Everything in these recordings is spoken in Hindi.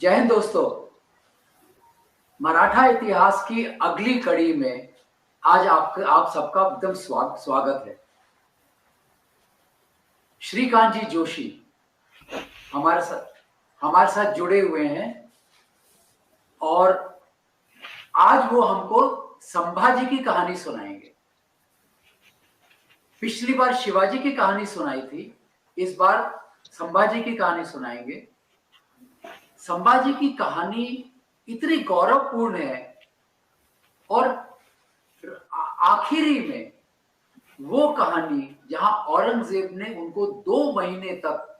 जय हिंद दोस्तों। मराठा इतिहास की अगली कड़ी में आज आप सबका एकदम स्वागत है। श्रीकांत जी जोशी हमारे साथ जुड़े हुए हैं और आज वो हमको संभाजी की कहानी सुनाएंगे। पिछली बार शिवाजी की कहानी सुनाई थी, इस बार संभाजी की कहानी सुनाएंगे। संभाजी की कहानी इतनी गौरवपूर्ण है और आखिरी में वो कहानी जहां औरंगजेब ने उनको 2 महीने तक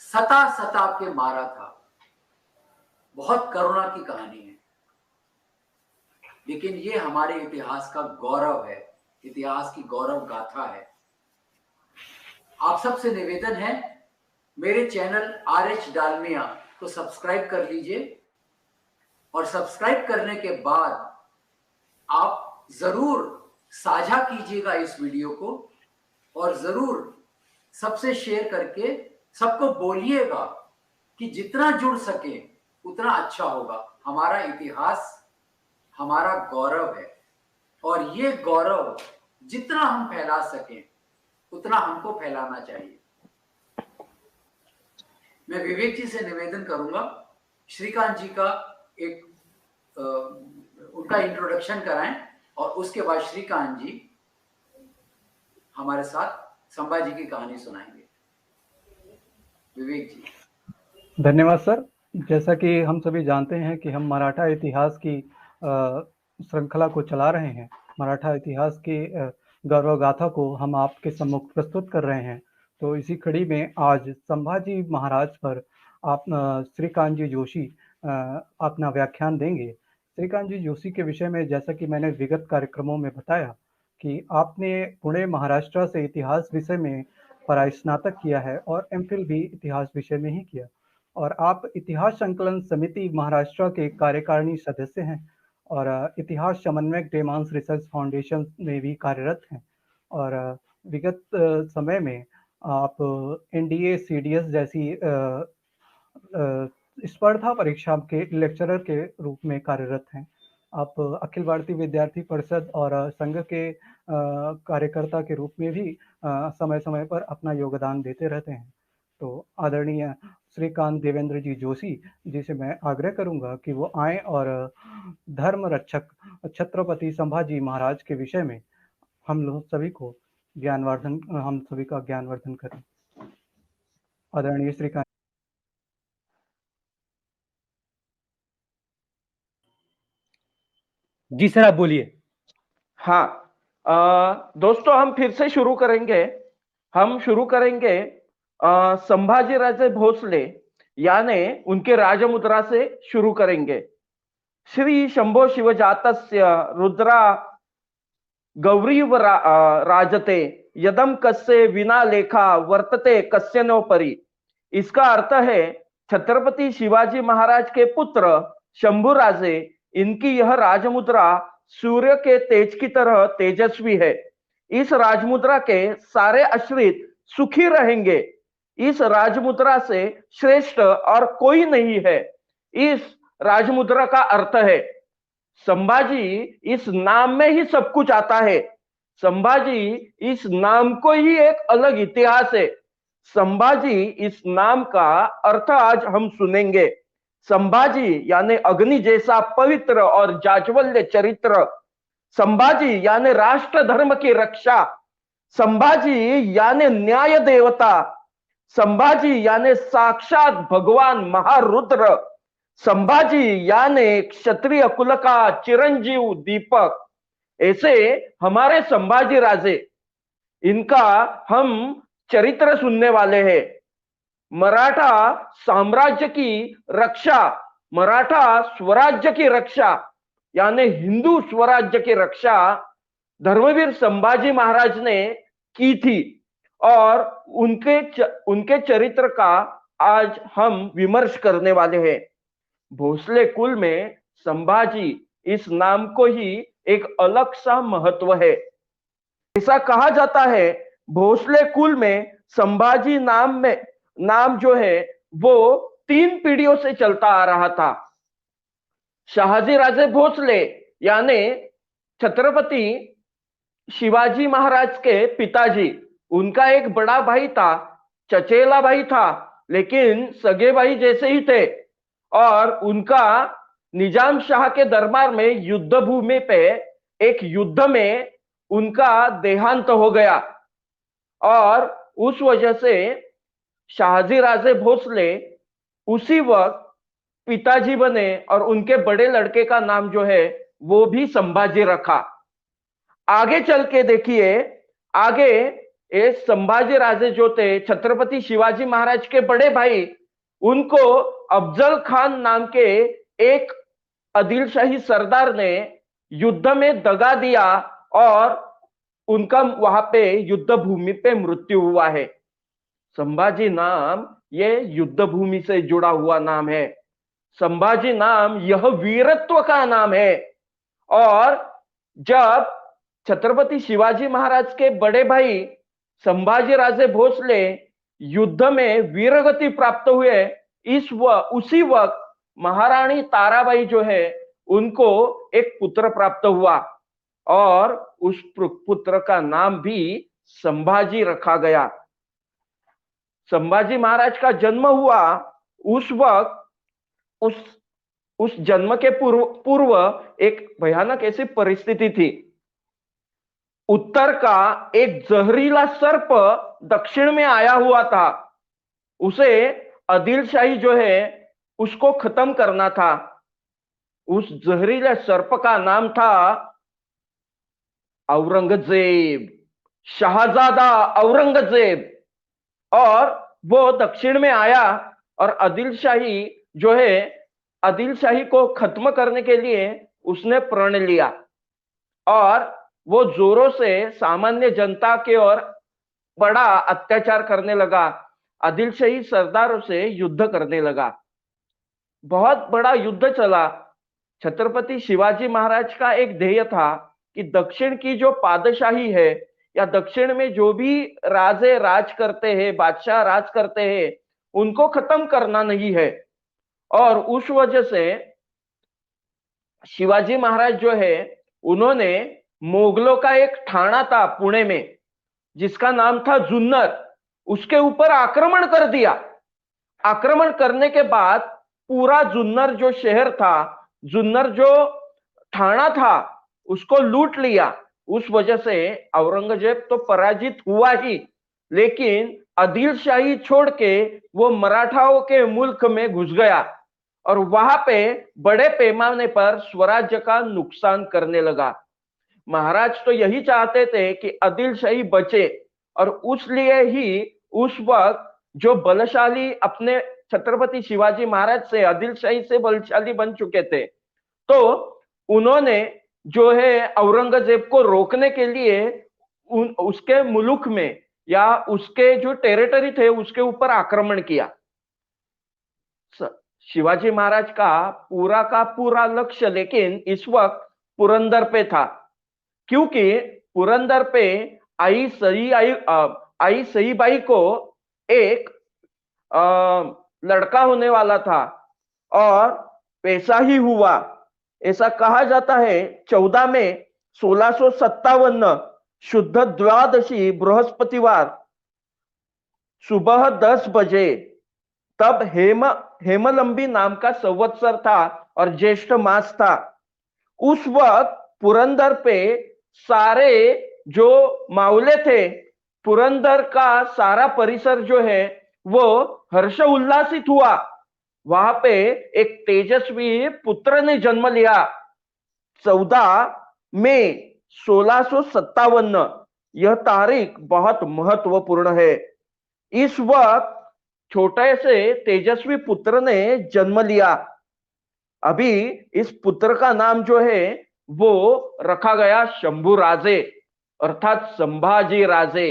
सता के मारा था, बहुत करुणा की कहानी है। लेकिन ये हमारे इतिहास का गौरव है, इतिहास की गौरव गाथा है। आप सबसे निवेदन है, मेरे चैनल RH डालमिया को सब्सक्राइब कर लीजिए और सब्सक्राइब करने के बाद आप जरूर साझा कीजिएगा इस वीडियो को और जरूर सबसे शेयर करके सबको बोलिएगा कि जितना जुड़ सके उतना अच्छा होगा। हमारा इतिहास हमारा गौरव है और ये गौरव जितना हम फैला सकें उतना हमको फैलाना चाहिए। मैं विवेक जी से निवेदन करूंगा, श्रीकांत जी का उनका इंट्रोडक्शन कराएं और उसके बाद श्रीकांत जी हमारे साथ संभाजी की कहानी सुनाएंगे। विवेक जी। धन्यवाद सर। जैसा कि हम सभी जानते हैं कि हम मराठा इतिहास की श्रृंखला को चला रहे हैं, मराठा इतिहास की गौरव गाथा को हम आपके सम्मुख प्रस्तुत कर रहे हैं। तो इसी कड़ी में आज संभाजी महाराज पर आप श्रीकांत जी जोशी अपना व्याख्यान देंगे। श्रीकांत जी जोशी के विषय में जैसा कि मैंने विगत कार्यक्रमों में बताया कि आपने पुणे महाराष्ट्र से इतिहास विषय में पढ़ाई स्नातक किया है और MPhil भी इतिहास विषय में ही किया और आप इतिहास संकलन समिति महाराष्ट्र के कार्यकारिणी सदस्य हैं और इतिहास समन्वयक डेमांस रिसर्च फाउंडेशन में भी कार्यरत हैं और विगत समय में आप NDA CDS जैसी स्पर्धा परीक्षा के लेक्चरर के रूप में कार्यरत हैं। आप अखिल भारतीय विद्यार्थी परिषद और संघ के कार्यकर्ता के रूप में भी समय समय पर अपना योगदान देते रहते हैं। तो आदरणीय श्रीकांत देवेंद्र जी जोशी जी से मैं आग्रह करूंगा कि वो आए और धर्म रक्षक छत्रपति संभाजी महाराज के विषय में हम लोग सभी को हम सभी का ज्ञानवर्धन करें। आदरणीय श्रीकांत। जी सर, आप बोलिए। हाँ, दोस्तों हम फिर से शुरू करेंगे। हम शुरू करेंगे संभाजी राजे भोसले यानी उनके राजमुद्रा से शुरू करेंगे। श्री शंभो शिवजातस्य रुद्रा गौरीव राजते यदम कस्य विना लेखा वर्तते कस्यनोपरि। इसका अर्थ है छत्रपति शिवाजी महाराज के पुत्र शंभू राजे, इनकी यह राजमुद्रा सूर्य के तेज की तरह तेजस्वी है। इस राजमुद्रा के सारे आश्रित सुखी रहेंगे। इस राजमुद्रा से श्रेष्ठ और कोई नहीं है। इस राजमुद्रा का अर्थ है संभाजी, इस नाम में ही सब कुछ आता है। संभाजी इस नाम को ही एक अलग इतिहास है। संभाजी इस नाम का अर्थ आज हम सुनेंगे। संभाजी यानी अग्नि जैसा पवित्र और जाज्वल्य चरित्र। संभाजी यानी राष्ट्र धर्म की रक्षा। संभाजी यानी न्याय देवता। संभाजी यानी साक्षात भगवान महारुद्र। संभाजी यानी क्षत्रिय कुल का चिरंजीव दीपक। ऐसे हमारे संभाजी राजे, इनका हम चरित्र सुनने वाले हैं। मराठा साम्राज्य की रक्षा, मराठा स्वराज्य की रक्षा यानी हिंदू स्वराज्य की रक्षा धर्मवीर संभाजी महाराज ने की थी और उनके चरित्र का आज हम विमर्श करने वाले हैं। भोसले कुल में संभाजी इस नाम को ही एक अलग सा महत्व है। ऐसा कहा जाता है भोसले कुल में संभाजी नाम जो है वो 3 पीढ़ियों से चलता आ रहा था। शहाजी राजे भोसले यानी छत्रपति शिवाजी महाराज के पिताजी, उनका एक बड़ा भाई था, चचेला भाई था, लेकिन सगे भाई जैसे ही थे। और उनका निजाम शाह के दरबार में युद्ध भूमि पे एक युद्ध में उनका देहांत हो गया। और उस वजह से शाहजी राजे भोसले उसी वक्त पिताजी बने और उनके बड़े लड़के का नाम जो है वो भी संभाजी रखा। आगे चल के देखिए, आगे ये संभाजी राजे जो थे, छत्रपति शिवाजी महाराज के बड़े भाई, उनको अफजल खान नाम के एक आदिल शाही सरदार ने युद्ध में दगा दिया और उनका वहां पे युद्ध भूमि पे मृत्यु हुआ है। संभाजी नाम ये युद्ध भूमि से जुड़ा हुआ नाम है। संभाजी नाम यह वीरत्व का नाम है। और जब छत्रपति शिवाजी महाराज के बड़े भाई संभाजी राजे भोसले युद्ध में वीरगति प्राप्त हुए, उसी वक्त महारानी ताराबाई जो है उनको एक पुत्र प्राप्त हुआ और उस पुत्र का नाम भी संभाजी रखा गया। संभाजी महाराज का जन्म हुआ उस वक्त, उस जन्म के पूर्व एक भयानक ऐसी परिस्थिति थी। उत्तर का एक जहरीला सर्प दक्षिण में आया हुआ था। उसे आदिल शाही जो है उसको खत्म करना था। उस जहरीले सर्प का नाम था औरंगजेब, शाहजादा औरंगजेब। और वो दक्षिण में आया और आदिल शाही जो है, आदिल शाही को खत्म करने के लिए उसने प्रण लिया और वो जोरों से सामान्य जनता के ओर बड़ा अत्याचार करने लगा। आदिल शाही सरदारों से युद्ध करने लगा। बहुत बड़ा युद्ध चला। छत्रपति शिवाजी महाराज का एक ध्येय था कि दक्षिण की जो पादशाही है या दक्षिण में जो भी राजे राज करते हैं, बादशाह राज करते हैं, उनको खत्म करना नहीं है। और उस वजह से शिवाजी महाराज जो है उन्होंने मुगलों का एक थाना था पुणे में जिसका नाम था जुन्नर, उसके ऊपर आक्रमण कर दिया। आक्रमण करने के बाद पूरा जुन्नर जो शहर था, जुन्नर जो थाना था, उसको लूट लिया। उस वजह से औरंगजेब तो पराजित हुआ ही, लेकिन आदिल शाही छोड़ के वो मराठाओं के मुल्क में घुस गया और वहां पे बड़े पैमाने पर स्वराज्य का नुकसान करने लगा। महाराज तो यही चाहते थे कि आदिल शाही बचे और उसलिए ही उस वक्त जो बलशाली अपने छत्रपति शिवाजी महाराज से, आदिल शाही से बलशाली बन चुके थे, तो उन्होंने जो है औरंगजेब को रोकने के लिए उसके मुल्क में या उसके जो टेरिटरी थे उसके ऊपर आक्रमण किया। शिवाजी महाराज का पूरा लक्ष्य लेकिन इस वक्त पुरंदर पे था, क्योंकि पुरंदर पे आई सईबाई को एक लड़का होने वाला था और ऐसा ही हुआ। ऐसा कहा जाता है 14 में 1657 शुद्ध द्वादशी बृहस्पतिवार सुबह 10 बजे, तब हेमलंबी नाम का संवत्सर था और ज्येष्ठ मास था। उस वक्त पुरंदर पे सारे जो मावले थे, पुरंदर का सारा परिसर जो है वो हर्ष उल्लासित हुआ। वहां पे एक तेजस्वी पुत्र ने जन्म लिया। 14 मई 1657 यह तारीख बहुत महत्वपूर्ण है। इस वक्त छोटे से तेजस्वी पुत्र ने जन्म लिया। अभी इस पुत्र का नाम जो है वो रखा गया शंभू राजे अर्थात संभाजी राजे।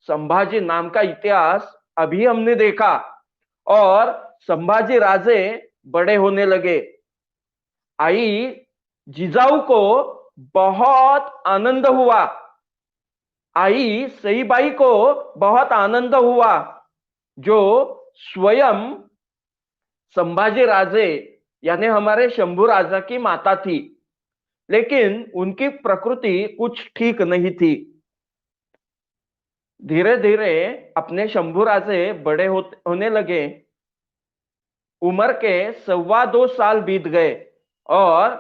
संभाजी नाम का इतिहास अभी हमने देखा और संभाजी राजे बड़े होने लगे। आई जिजाऊ को बहुत आनंद हुआ, आई सईबाई को बहुत आनंद हुआ, जो स्वयं संभाजी राजे यानी हमारे शंभू राजा की माता थी, लेकिन उनकी प्रकृति कुछ ठीक नहीं थी। धीरे धीरे अपने शंभू राजे बड़े होने लगे। उम्र के 2.25 साल बीत गए और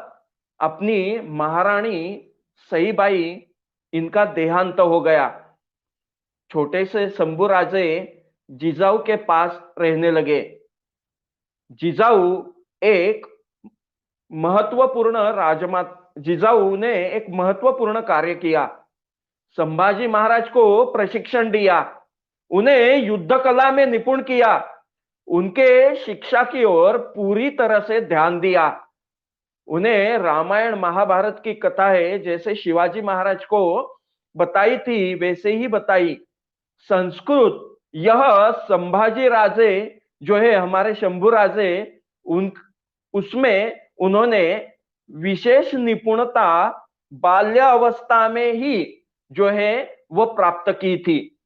अपनी महारानी सईबाई इनका देहांत हो गया। छोटे से शंभू राजे जिजाऊ के पास रहने लगे। जिजाऊ एक जिजाऊ ने एक महत्वपूर्ण कार्य किया। संभाजी महाराज को प्रशिक्षण दिया, उन्हें युद्ध कला में निपुण किया, उनके शिक्षा की ओर पूरी तरह से ध्यान दिया। उन्हें रामायण महाभारत की कथाएं जैसे शिवाजी महाराज को बताई थी वैसे ही बताई। संस्कृत यह संभाजी राजे जो है हमारे शंभू राजे उसमें उन्होंने विशेष निपुणता बाल्य अवस्था में ही जो है वो प्राप्त की थी।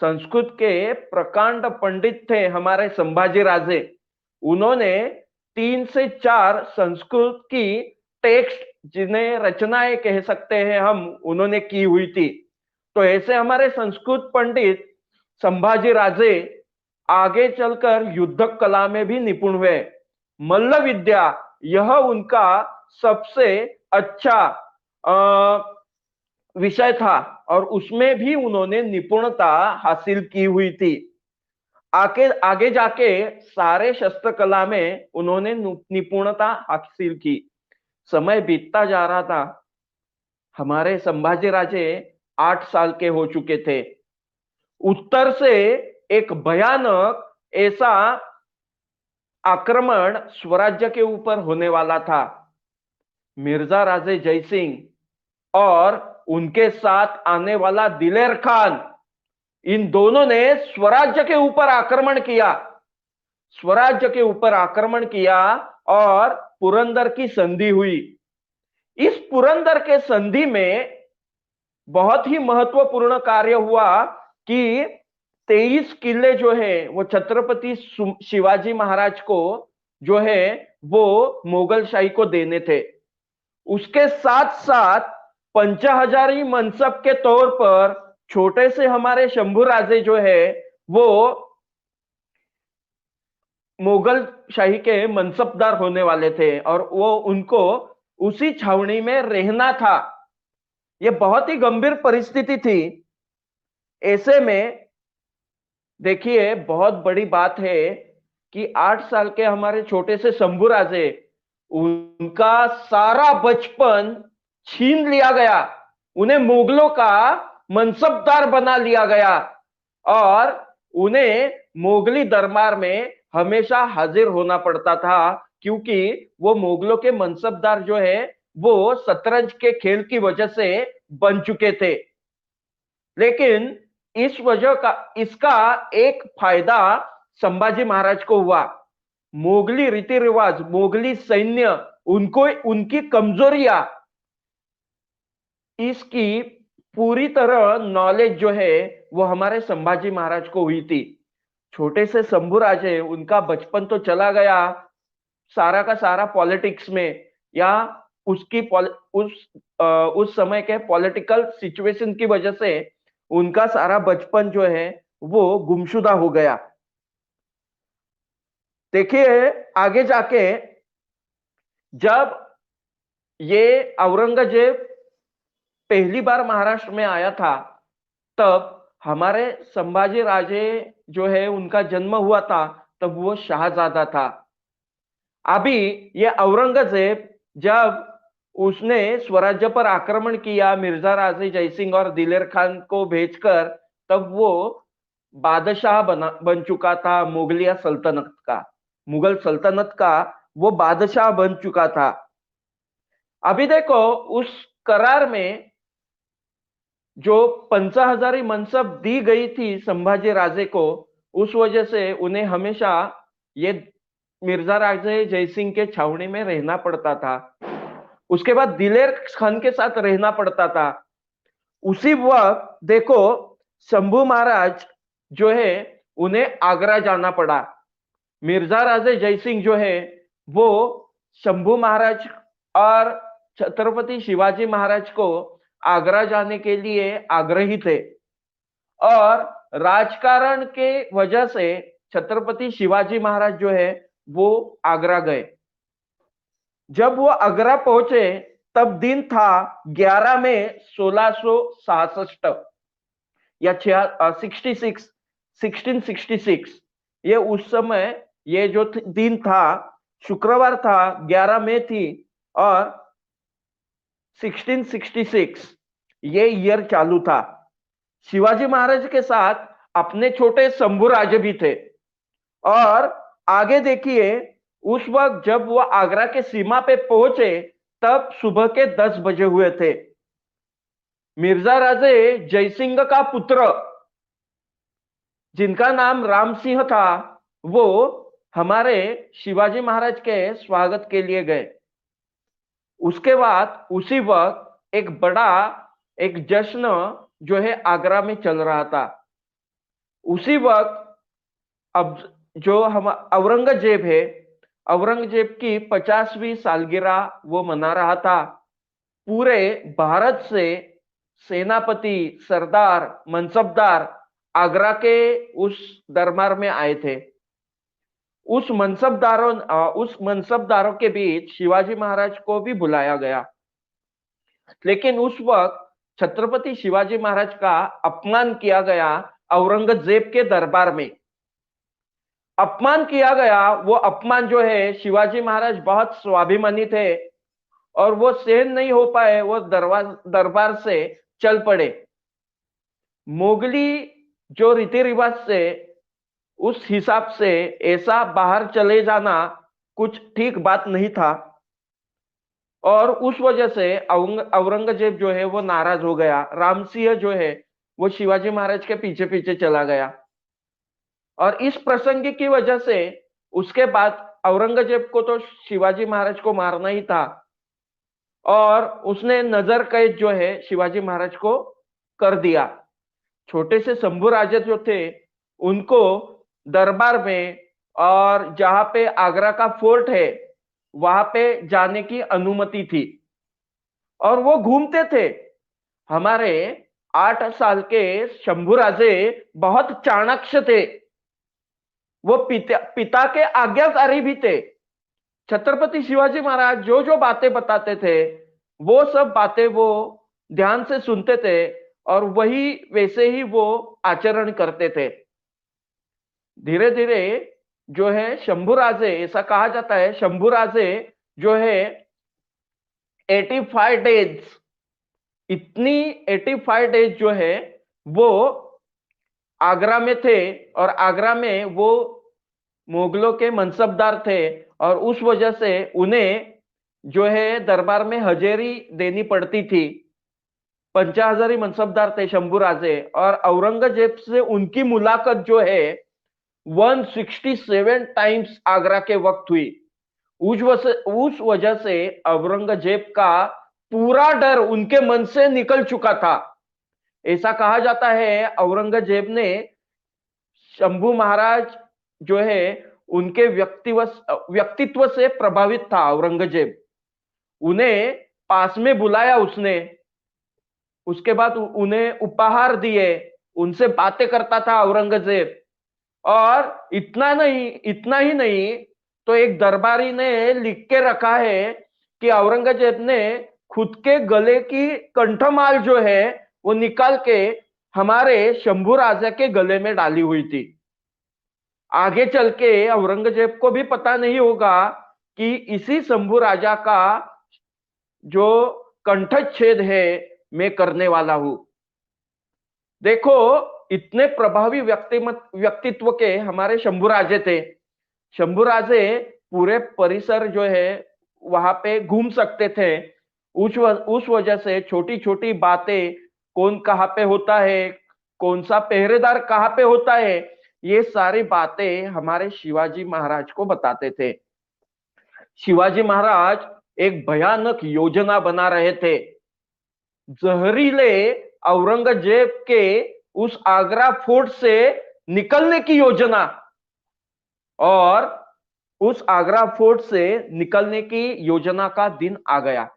संस्कृत के प्रकांड पंडित थे हमारे संभाजी राजे। उन्होंने 3 से 4 संस्कृत की टेक्स्ट जिन्हें रचनाएं कह सकते हैं हम, उन्होंने की हुई थी। तो ऐसे हमारे संस्कृत पंडित संभाजी राजे आगे चलकर युद्ध कला में भी निपुण हुए। मल्ल विद्या यह उनका सबसे अच्छा विषय था और उसमें भी उन्होंने निपुणता हासिल की हुई थी। आगे जाके सारे शस्त्र कला में उन्होंने निपुणता हासिल की। समय बीतता जा रहा था। हमारे संभाजी राजे 8 साल के हो चुके थे। उत्तर से एक भयानक ऐसा आक्रमण स्वराज्य के ऊपर होने वाला था। मिर्जा राजे जयसिंह और उनके साथ आने वाला दिलेर खान, इन दोनों ने स्वराज्य के ऊपर आक्रमण किया। स्वराज्य के ऊपर आक्रमण किया और पुरंदर की संधि हुई। इस पुरंदर के संधि में बहुत ही महत्वपूर्ण कार्य हुआ कि 23 किले जो है वो छत्रपति शिवाजी महाराज को जो है वो मुगल शाही को देने थे। उसके साथ साथ पंचहजारी मनसब के तौर पर छोटे से हमारे शंभू राजे जो है वो मुगल शाही के मनसबदार होने वाले थे और वो उनको उसी छावनी में रहना था। यह बहुत ही गंभीर परिस्थिति थी। ऐसे में देखिए बहुत बड़ी बात है कि 8 साल के हमारे छोटे से शंभू राजे, उनका सारा बचपन छीन लिया गया। उन्हें मुगलों का मनसबदार बना लिया गया और उन्हें मुगली दरबार में हमेशा हाजिर होना पड़ता था, क्योंकि वो मुगलों के मनसबदार जो है वो शतरंज के खेल की वजह से बन चुके थे। लेकिन इसका एक फायदा संभाजी महाराज को हुआ। मुगली रीति रिवाज, मुगली सैन्य, उनकी कमजोरियां, इसकी पूरी तरह नॉलेज जो है वो हमारे संभाजी महाराज को हुई थी। छोटे से शंभू राजे, उनका बचपन तो चला गया सारा का सारा पॉलिटिक्स में, या उस समय के पॉलिटिकल सिचुएशन की वजह से उनका सारा बचपन जो है वो गुमशुदा हो गया। देखिए आगे जाके जब ये औरंगजेब पहली बार महाराष्ट्र में आया था, तब हमारे संभाजी राजे जो है उनका जन्म हुआ था, तब वो शाहजादा था। अभी ये औरंगजेब जब उसने स्वराज्य पर आक्रमण किया मिर्जा राजे जयसिंह और दिलेर खान को भेजकर, तब वो बादशाह बन चुका था। मुगलिया सल्तनत का, मुगल सल्तनत का वो बादशाह बन चुका था। अभी देखो उस करार में जो पंचहजारी मनसब दी गई थी संभाजी राजे को, उस वजह से उन्हें हमेशा ये मिर्जा राजे जयसिंह के छावनी में रहना पड़ता था। उसके बाद दिलेर खान के साथ रहना पड़ता था। उसी वक्त देखो शंभू महाराज जो है उन्हें आगरा जाना पड़ा। मिर्जा राजे जयसिंह जो है वो शंभू महाराज और छत्रपति शिवाजी महाराज को आगरा जाने के लिए आग्रही थे, और राजकारण के वजह से छत्रपति शिवाजी महाराज जो है वो आगरा गए। जब वो आगरा पहुंचे तब दिन था 11 मई 1666 या 1666। ये उस समय ये जो दिन था, शुक्रवार था, 11 मई थी, और 1666 ये ईयर चालू था। शिवाजी महाराज के साथ अपने छोटे शंभूराजे भी थे। और आगे देखिए, उस वक्त जब वो आगरा के सीमा पे पहुंचे तब सुबह के 10 बजे हुए थे। मिर्जा राजे जयसिंह का पुत्र जिनका नाम राम सिंह था वो हमारे शिवाजी महाराज के स्वागत के लिए गए। उसके बाद उसी वक्त एक बड़ा एक जश्न जो है आगरा में चल रहा था। उसी वक्त अब जो हम औरंगजेब है, औरंगजेब की 50वीं सालगिरह वो मना रहा था। पूरे भारत से सेनापति, सरदार, मनसबदार आगरा के उस दरबार में आए थे। उस मनसबदारों के बीच शिवाजी महाराज को भी बुलाया गया, लेकिन उस वक्त छत्रपति शिवाजी महाराज का अपमान किया गया। औरंगजेब के दरबार में अपमान किया गया। वो अपमान जो है, शिवाजी महाराज बहुत स्वाभिमानी थे और वो सहन नहीं हो पाए, वो दरबार से चल पड़े। मोगली जो रीति रिवाज से, उस हिसाब से ऐसा बाहर चले जाना कुछ ठीक बात नहीं था, और उस वजह से औरंगजेब जो है वो नाराज हो गया। रामसिंह जो है वो शिवाजी महाराज के पीछे पीछे चला गया, और इस प्रसंग की वजह से उसके बाद औरंगजेब को तो शिवाजी महाराज को मारना ही था, और उसने नजर कैद जो है शिवाजी महाराज को कर दिया। छोटे से शंभू राजे जो थे उनको दरबार में और जहां पे आगरा का फोर्ट है वहां पे जाने की अनुमति थी, और वो घूमते थे। हमारे 8 साल के शंभू राजे बहुत चाणक्य थे। वो पिता के आज्ञाकारी भी थे। छत्रपति शिवाजी महाराज जो जो बातें बताते थे वो सब बातें वो ध्यान से सुनते थे, और वही वैसे ही वो आचरण करते थे। धीरे धीरे जो है शंभू राजे, ऐसा कहा जाता है, शंभू राजे जो है 85 डेज, इतनी 85 डेज जो है वो आगरा में थे, और आगरा में वो मुगलों के मनसबदार थे, और उस वजह से उन्हें जो है दरबार में हजेरी देनी पड़ती थी। 50,000 मनसबदार थे शंभू राजे, और औरंगजेब से उनकी मुलाकात जो है 167 टाइम्स आगरा के वक्त हुई। उस वजह से औरंगजेब का पूरा डर उनके मन से निकल चुका था। ऐसा कहा जाता है औरंगजेब ने शंभू महाराज जो है उनके व्यक्तित्व से प्रभावित था। औरंगजेब उन्हें पास में बुलाया उसने, उसके बाद उन्हें उपहार दिए, उनसे बातें करता था औरंगजेब। और इतना ही नहीं तो एक दरबारी ने लिख के रखा है कि औरंगजेब ने खुद के गले की कंठमाल जो है वो निकाल के हमारे शंभू राजा के गले में डाली हुई थी। आगे चल के औरंगजेब को भी पता नहीं होगा कि इसी शंभू राजा का जो कंठच्छेद है मैं करने वाला हूं। देखो, इतने प्रभावी व्यक्तित्व के हमारे शंभू राजे थे। शंभू राजे पूरे परिसर जो है वहां पे घूम सकते थे। उस वजह से छोटी छोटी बातें, कौन कहाँ पे होता है, कौन सा पहरेदार कहाँ पे होता है, ये सारी बातें हमारे शिवाजी महाराज को बताते थे। शिवाजी महाराज एक भयानक योजना बना रहे थे। जहरीले औरंगजेब के उस आगरा फोर्ट से निकलने की योजना। और उस आगरा फोर्ट से निकलने की योजना का दिन आ गया।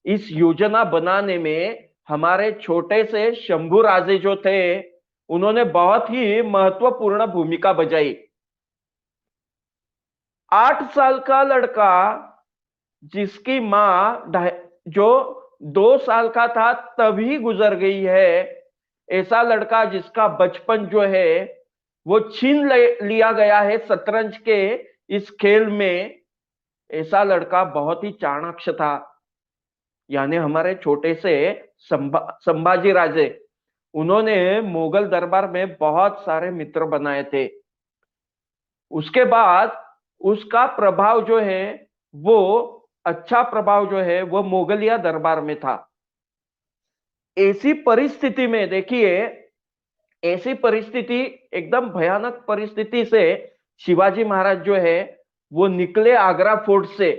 इस योजना बनाने में हमारे छोटे से शंभूराजे जो थे, उन्होंने बहुत ही महत्वपूर्ण भूमिका बजाई। 8 साल का लड़का जिसकी माँ जो 2 साल का था तभी गुजर गई है, ऐसा लड़का जिसका बचपन जो है वो छीन लिया गया है शतरंज के इस खेल में, ऐसा लड़का बहुत ही चाणाक्ष था। यानी हमारे छोटे से संभाजी राजे, उन्होंने मुगल दरबार में बहुत सारे मित्र बनाए थे। उसके बाद उसका प्रभाव जो है वो अच्छा प्रभाव जो है वो मुगलिया दरबार में था। ऐसी परिस्थिति में देखिए, ऐसी परिस्थिति, एकदम भयानक परिस्थिति से शिवाजी महाराज जो है वो निकले आगरा फोर्ट से।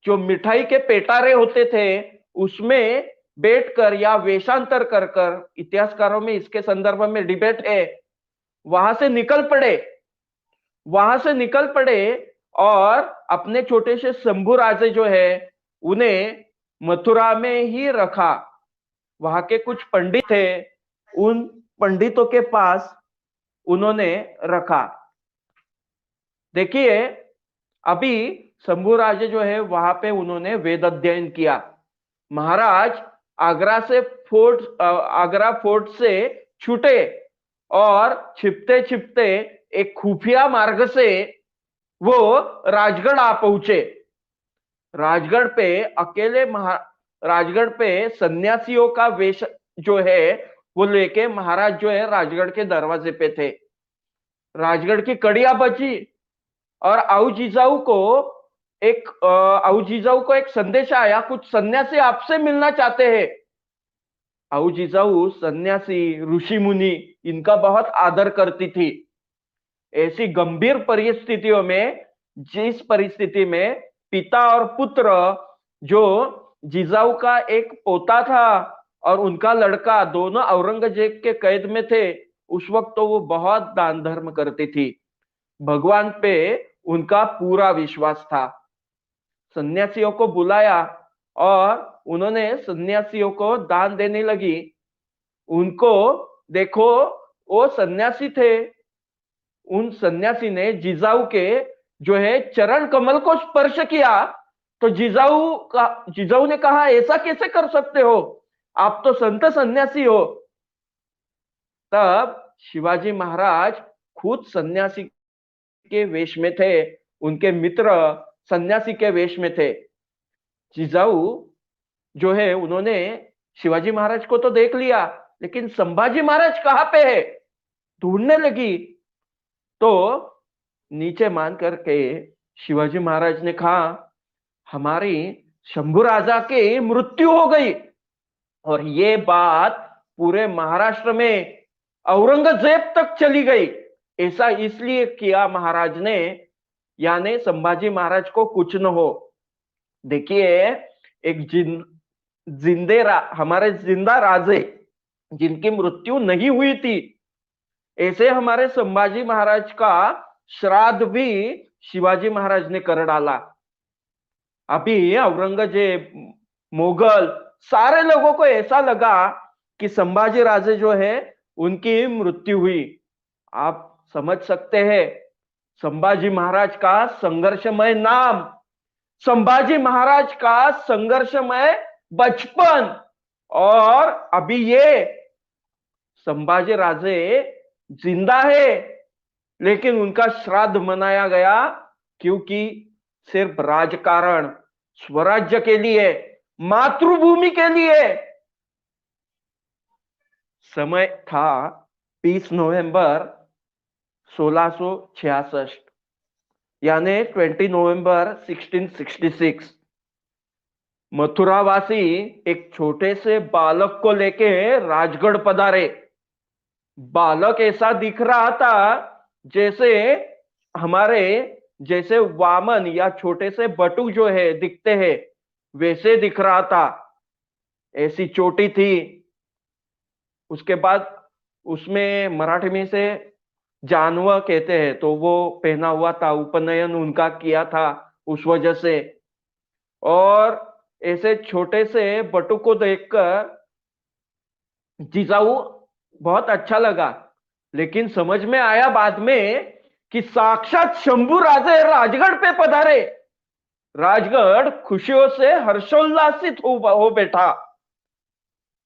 जो मिठाई के पेटारे होते थे उसमें बैठकर या वेशांतर कर कर, इतिहासकारों में इसके संदर्भ में डिबेट है, वहां से निकल पड़े और अपने छोटे से शंभू राजे जो है उन्हें मथुरा में ही रखा। वहां के कुछ पंडित थे, उन पंडितों के पास उन्होंने रखा। देखिए, अभी शंभू राजे जो है वहां पे उन्होंने वेद अध्ययन किया। महाराज आगरा फोर्ट से छूटे और छिपते छिपते एक खुफिया मार्ग से वो राजगढ़ आ पहुंचे। राजगढ़ पे सन्यासियों का वेश जो है वो लेके महाराज जो है राजगढ़ के दरवाजे पे थे। राजगढ़ की कड़ियां बची और आओ जीजाऊ को एक संदेश आया, कुछ सन्यासी आपसे मिलना चाहते हैं। आओ जीजाऊ सन्यासी, ऋषि मुनि, इनका बहुत आदर करती थी। ऐसी गंभीर परिस्थितियों में, जिस परिस्थिति में पिता और पुत्र, जो जीजाऊ का एक पोता था और उनका लड़का, दोनों औरंगजेब के कैद में थे, उस वक्त तो वो बहुत दान धर्म करती थी। भगवान पे उनका पूरा विश्वास था। सन्यासियों को बुलाया और उन्होंने सन्यासियों को दान देने लगी। उनको देखो, वो सन्यासी थे, उन सन्यासी ने जिजाऊ के जो है चरण कमल को स्पर्श किया। तो जिजाऊ ने कहा, ऐसा कैसे कर सकते हो, आप तो संत सन्यासी हो। तब शिवाजी महाराज खुद सन्यासी के वेश में थे, उनके मित्र सन्यासी के वेश में थे। जिजाऊ जो है उन्होंने शिवाजी महाराज को तो देख लिया, लेकिन संभाजी महाराज कहाँ पे है, ढूंढने लगी। तो नीचे मान करके शिवाजी महाराज ने कहा, हमारी शंभू राजा की मृत्यु हो गई। और ये बात पूरे महाराष्ट्र में औरंगजेब तक चली गई। ऐसा इसलिए किया महाराज ने, यानी संभाजी महाराज को कुछ न हो। देखिए, एक हमारे जिंदा राजे जिनकी मृत्यु नहीं हुई थी, ऐसे हमारे संभाजी महाराज का श्राद्ध भी शिवाजी महाराज ने कर डाला। अभी औरंगजेब, मुगल, सारे लोगों को ऐसा लगा कि संभाजी राजे जो है उनकी मृत्यु हुई। आप समझ सकते हैं संभाजी महाराज का संघर्षमय नाम, संभाजी महाराज का संघर्षमय बचपन, और अभी ये संभाजी राजे जिंदा है लेकिन उनका श्राद्ध मनाया गया, क्योंकि सिर्फ राजकारण, स्वराज्य के लिए, मातृभूमि के लिए। समय था 20 नवंबर 1666, यानी 20 नवंबर 1666। मथुरावासी एक छोटे से बालक को लेके राजगढ़ पधारे। बालक ऐसा दिख रहा था जैसे वामन या छोटे से बटुक जो है दिखते हैं, वैसे दिख रहा था। ऐसी चोटी थी। उसके बाद उसमें मराठी में से जानवा कहते हैं, तो वो पहना हुआ था, उपनयन उनका किया था उस वजह से। और ऐसे छोटे से बटु को देखकर जिजाऊ बहुत अच्छा लगा, लेकिन समझ में आया बाद में कि साक्षात शंभू राजे राजगढ़ पे पधारे। राजगढ़ खुशियों से हर्षोल्लासित हो बैठा।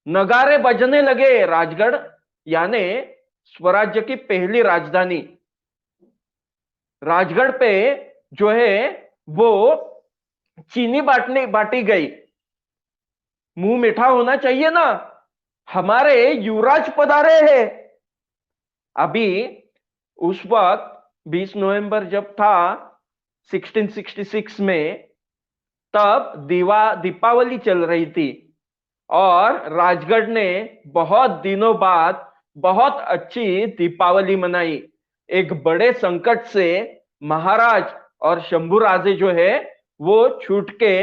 नगारे बजने लगे। राजगढ़ यानी स्वराज्य की पहली राजधानी। राजगढ़ पे जो है वो चीनी बांटी गई। मुंह मीठा होना चाहिए ना, हमारे युवराज पधारे हैं। अभी उस वक्त 20 नवंबर जब था 1666 में, तब दीपावली चल रही थी और राजगढ़ ने बहुत दिनों बाद बहुत अच्छी दीपावली मनाई। एक बड़े संकट से महाराज और शंभू राजे जो है वो छूट के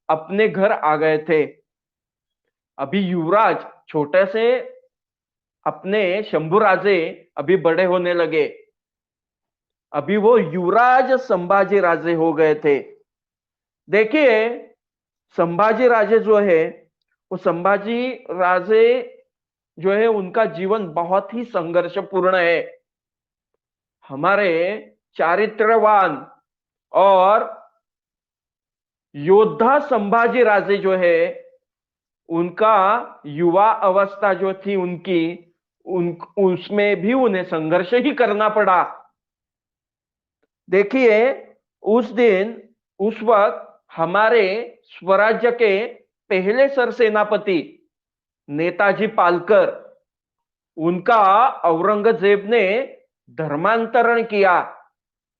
अपने घर आ गए थे। अभी युवराज छोटे से अपने शंभू राजे अभी बड़े होने लगे। अभी वो युवराज संभाजी राजे हो गए थे। देखिए, संभाजी राजे जो है वो संभाजी राजे जो है उनका जीवन बहुत ही संघर्षपूर्ण है। हमारे चारित्रवान और योद्धा संभाजी राजे जो है उनका युवा अवस्था जो थी उनकी उसमें भी उन्हें संघर्ष ही करना पड़ा। देखिए, उस दिन उस वक्त हमारे स्वराज्य के पहले सरसेनापति नेताजी पालकर, उनका औरंगजेब ने धर्मांतरण किया।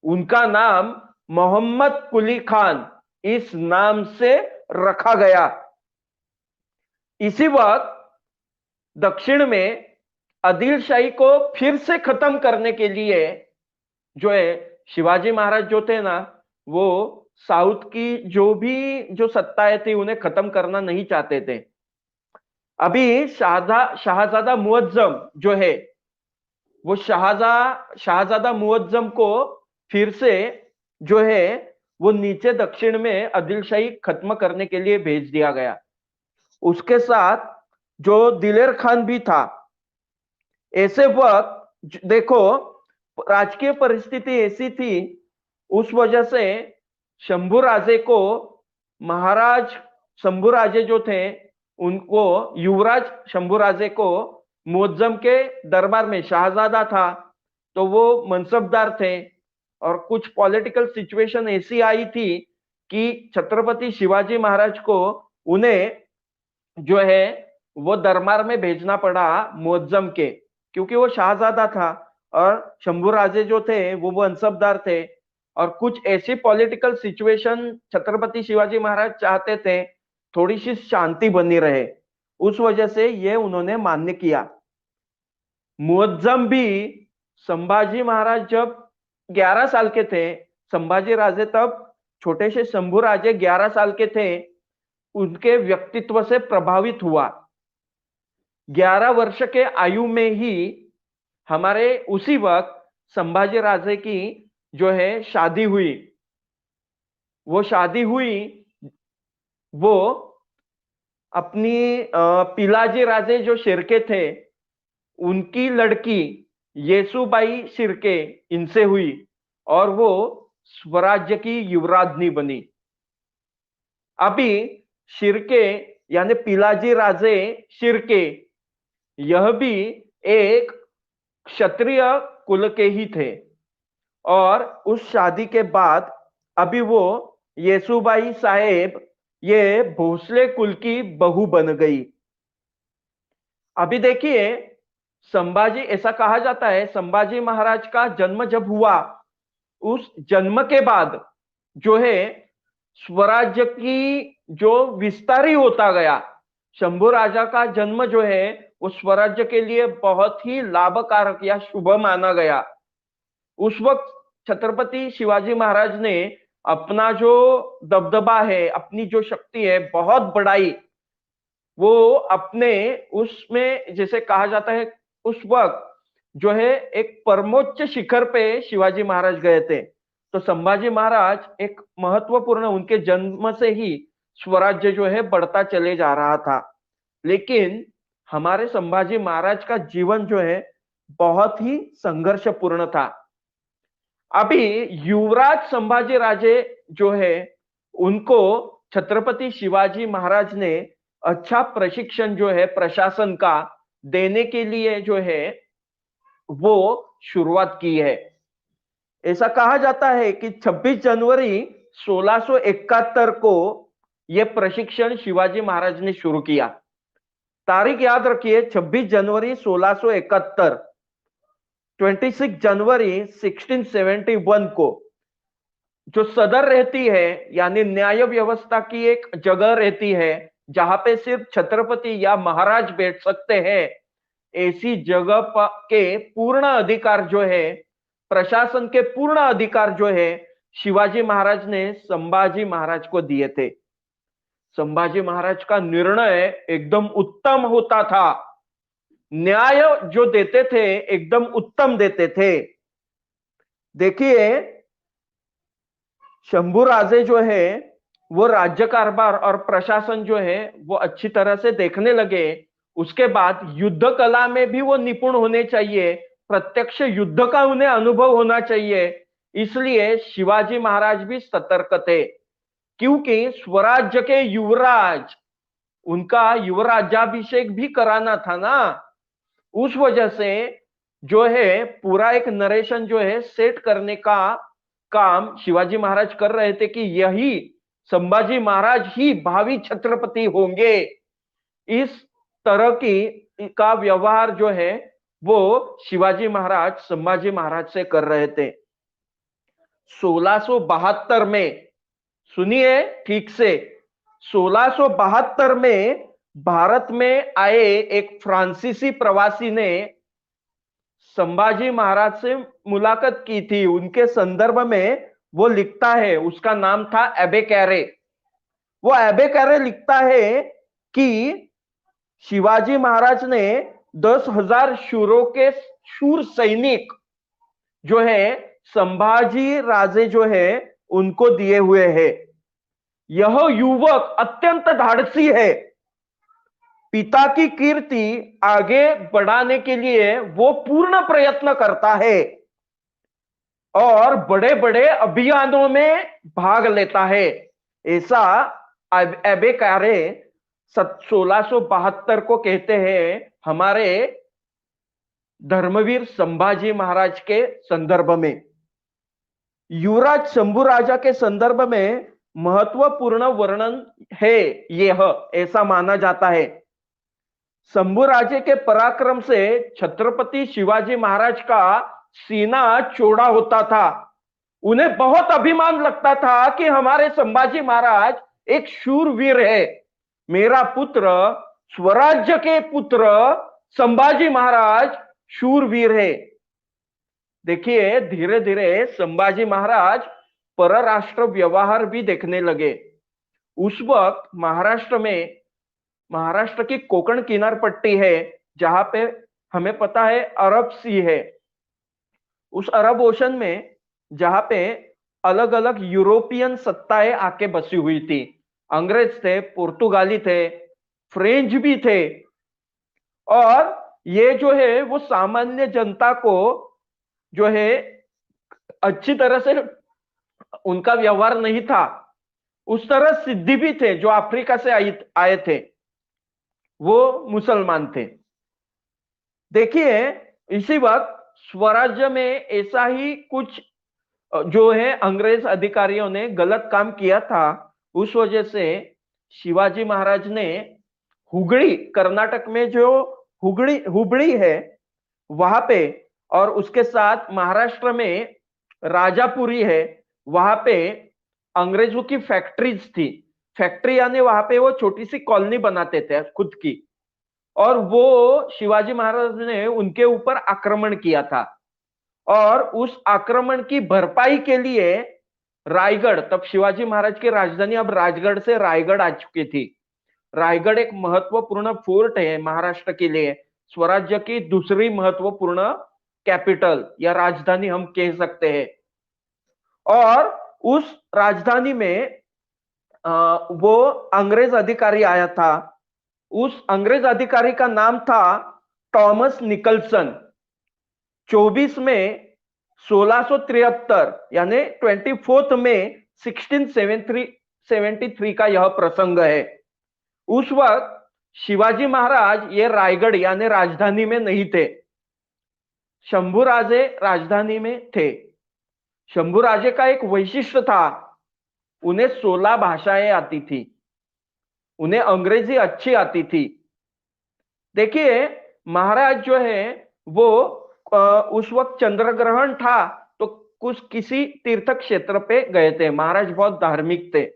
उनका नाम मोहम्मद कुली खान इस नाम से रखा गया। इसी वक्त दक्षिण में आदिल शाही को फिर से खत्म करने के लिए जो है शिवाजी महाराज जो थे ना, वो साउथ की जो सत्ताएं थी उन्हें खत्म करना नहीं चाहते थे। अभी शाहजादा मुअज्जम जो है वो शाहजादा मुअज्जम को फिर से जो है वो नीचे दक्षिण में आदिल शाही खत्म करने के लिए भेज दिया गया। उसके साथ जो दिलेर खान भी था। ऐसे वक्त देखो राजकीय परिस्थिति ऐसी थी, उस वजह से शंभू राजे को महाराज शंभू राजे जो थे उनको युवराज शंभू राजे को मुअज्जम के दरबार में शहजादा था तो वो मनसबदार थे। और कुछ पॉलिटिकल सिचुएशन ऐसी आई थी कि छत्रपति शिवाजी महाराज को उन्हें जो है वो दरबार में भेजना पड़ा मुअज्जम के, क्योंकि वो शहजादा था और शंभू राजे जो थे वो मनसबदार थे। और कुछ ऐसी पॉलिटिकल सिचुएशन छत्रपति शिवाजी महाराज चाहते थे थोड़ी सी शांति बनी रहे, उस वजह से ये उन्होंने मान्य किया। मुअज्जम भी संभाजी महाराज जब 11 साल के थे, संभाजी राजे तब छोटे से शंभू राजे 11 साल के थे, उनके व्यक्तित्व से प्रभावित हुआ। 11 वर्ष के आयु में ही हमारे उसी वक्त संभाजी राजे की जो है शादी हुई। वो शादी हुई वो अपनी पिलाजी राजे जो शिर्के थे उनकी लड़की येसुबाई शिर्के इनसे हुई और वो स्वराज्य की युवराजनी बनी। अभी शिर्के यानी पिलाजी राजे शिर्के यह भी एक क्षत्रिय कुल के ही थे और उस शादी के बाद अभी वो येसुबाई साहेब ये भोसले कुल की बहू बन गई। अभी देखिए, संभाजी ऐसा कहा जाता है संभाजी महाराज का जन्म जब हुआ उस जन्म के बाद जो है स्वराज्य की जो विस्तार ही होता गया। शंभू राजा का जन्म जो है वो स्वराज्य के लिए बहुत ही लाभकारक या शुभ माना गया। उस वक्त छत्रपति शिवाजी महाराज ने अपना जो दबदबा है, अपनी जो शक्ति है बहुत बढ़ाई। वो अपने उसमें जैसे कहा जाता है उस वक्त जो है एक परमोच्च शिखर पे शिवाजी महाराज गए थे। तो संभाजी महाराज एक महत्वपूर्ण, उनके जन्म से ही स्वराज्य जो है बढ़ता चले जा रहा था। लेकिन हमारे संभाजी महाराज का जीवन जो है बहुत ही संघर्षपूर्ण था। अभी युवराज संभाजी राजे जो है उनको छत्रपति शिवाजी महाराज ने अच्छा प्रशिक्षण जो है प्रशासन का देने के लिए जो है वो शुरुआत की है। ऐसा कहा जाता है कि 26 जनवरी 1671 को यह प्रशिक्षण शिवाजी महाराज ने शुरू किया। तारीख याद रखिए, 26 जनवरी 1671, 26 जनवरी 1671 को जो सदर रहती है, यानी न्याय व्यवस्था की एक जगह रहती है जहां पे सिर्फ छत्रपति या महाराज बैठ सकते हैं, ऐसी जगह के पूर्ण अधिकार जो है, प्रशासन के पूर्ण अधिकार जो है शिवाजी महाराज ने संभाजी महाराज को दिए थे। संभाजी महाराज का निर्णय एकदम उत्तम होता था, न्याय जो देते थे एकदम उत्तम देते थे। देखिए, शंभूराजे जो है वो राज्य कारभार और प्रशासन जो है वो अच्छी तरह से देखने लगे। उसके बाद युद्ध कला में भी वो निपुण होने चाहिए, प्रत्यक्ष युद्ध का उन्हें अनुभव होना चाहिए। इसलिए शिवाजी महाराज भी सतर्क थे, क्योंकि स्वराज्य के युवराज, उनका युवराज्याभिषेक भी कराना था ना। उस वजह से जो है पूरा एक नरेशन जो है सेट करने का काम शिवाजी महाराज कर रहे थे कि यही संभाजी महाराज ही भावी छत्रपति होंगे। इस तरह की का व्यवहार जो है वो शिवाजी महाराज संभाजी महाराज से कर रहे थे। 1672 में, सुनिए ठीक से, 1672 में भारत में आए एक फ्रांसीसी प्रवासी ने संभाजी महाराज से मुलाकात की थी। उनके संदर्भ में वो लिखता है, उसका नाम था एबे कैरे। वो एबे कैरे लिखता है कि शिवाजी महाराज ने 10,000 शूरों के शूर सैनिक जो है संभाजी राजे जो है उनको दिए हुए हैं। यह युवक अत्यंत धाड़सी है, पिता की कीर्ति आगे बढ़ाने के लिए वो पूर्ण प्रयत्न करता है और बड़े बड़े अभियानों में भाग लेता है। ऐसा एबे कैरे 1672 को कहते हैं हमारे धर्मवीर संभाजी महाराज के संदर्भ में। युवराज शंभू राजा के संदर्भ में महत्वपूर्ण वर्णन है यह, ऐसा माना जाता है। शंभू राजे के पराक्रम से छत्रपति शिवाजी महाराज का सीना चौड़ा होता था। उन्हें बहुत अभिमान लगता था कि हमारे संभाजी महाराज एक शूरवीर है, मेरा पुत्र, स्वराज्य के पुत्र संभाजी महाराज शूरवीर है। देखिए, धीरे धीरे संभाजी महाराज परराष्ट्र व्यवहार भी देखने लगे। उस वक्त महाराष्ट्र की कोंकण किनार पट्टी है, जहां पे हमें पता है अरब सी है। उस अरब ओशन में जहां पे अलग अलग यूरोपियन सत्ताएं आके बसी हुई थी, अंग्रेज थे, पुर्तगाली थे, फ्रेंच भी थे, और ये जो है वो सामान्य जनता को जो है अच्छी तरह से उनका व्यवहार नहीं था। उस तरह सिद्धि भी थे जो अफ्रीका से आए थे, वो मुसलमान थे। देखिए, इसी वक्त स्वराज्य में ऐसा ही कुछ जो है अंग्रेज अधिकारियों ने गलत काम किया था। उस वजह से शिवाजी महाराज ने हुगली, कर्नाटक में जो हुबली है वहां पे, और उसके साथ महाराष्ट्र में राजापुरी है, वहां पे अंग्रेजों की फैक्ट्रीज थी। फैक्ट्री यानी वहां पे वो छोटी सी कॉलोनी बनाते थे खुद की, और वो शिवाजी महाराज ने उनके ऊपर आक्रमण किया था। और उस आक्रमण की भरपाई के लिए रायगढ़, तब शिवाजी महाराज की राजधानी अब राजगढ़ से रायगढ़ आ चुकी थी। रायगढ़ एक महत्वपूर्ण फोर्ट है महाराष्ट्र के लिए, स्वराज्य की दूसरी महत्वपूर्ण कैपिटल या राजधानी हम कह सकते हैं। और उस राजधानी में वो अंग्रेज अधिकारी आया था। उस अंग्रेज अधिकारी का नाम था थॉमस निकलसन। 24 में 1673 यानी 24 में 1673 का यह प्रसंग है। उस वक्त शिवाजी महाराज ये रायगढ़ यानी राजधानी में नहीं थे, शंभुराजे राजधानी में थे। शंभुराजे का एक वैशिष्ट्य था, उन्हें 16 भाषाएं आती थी, उन्हें अंग्रेजी अच्छी आती थी। देखिए महाराज जो है वो उस वक्त चंद्र ग्रहण था तो कुछ किसी तीर्थ क्षेत्र पे गए थे। महाराज बहुत धार्मिक थे।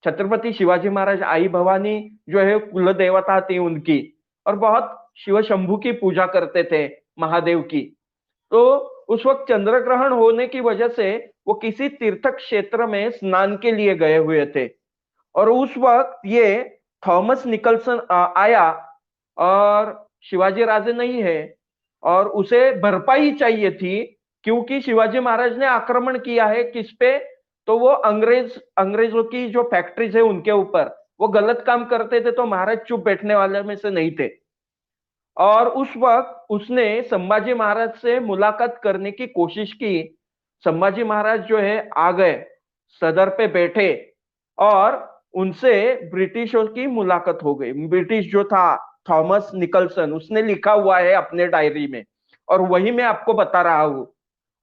छत्रपति शिवाजी महाराज आई भवानी जो है कुल देवता थी उनकी, और बहुत शिव शंभु की पूजा करते थे, महादेव की। तो उस वक्त चंद्र ग्रहण होने की वजह से वो किसी तीर्थ क्षेत्र में स्नान के लिए गए हुए थे, और उस वक्त ये थॉमस निकलसन आया और शिवाजी राजे नहीं है, और उसे भरपाई चाहिए थी क्योंकि शिवाजी महाराज ने आक्रमण किया है किस पे, तो वो अंग्रेजों की जो फैक्ट्रीज है उनके ऊपर। वो गलत काम करते थे तो महाराज चुप बैठने वाले में से नहीं थे। और उस वक्त उसने संभाजी महाराज से मुलाकात करने की कोशिश की। संभाजी महाराज जो है आ गए, सदर पे बैठे, और उनसे ब्रिटिशों की मुलाकात हो गई। ब्रिटिश जो था थॉमस निकलसन, उसने लिखा हुआ है अपने डायरी में, और वही मैं आपको बता रहा हूं।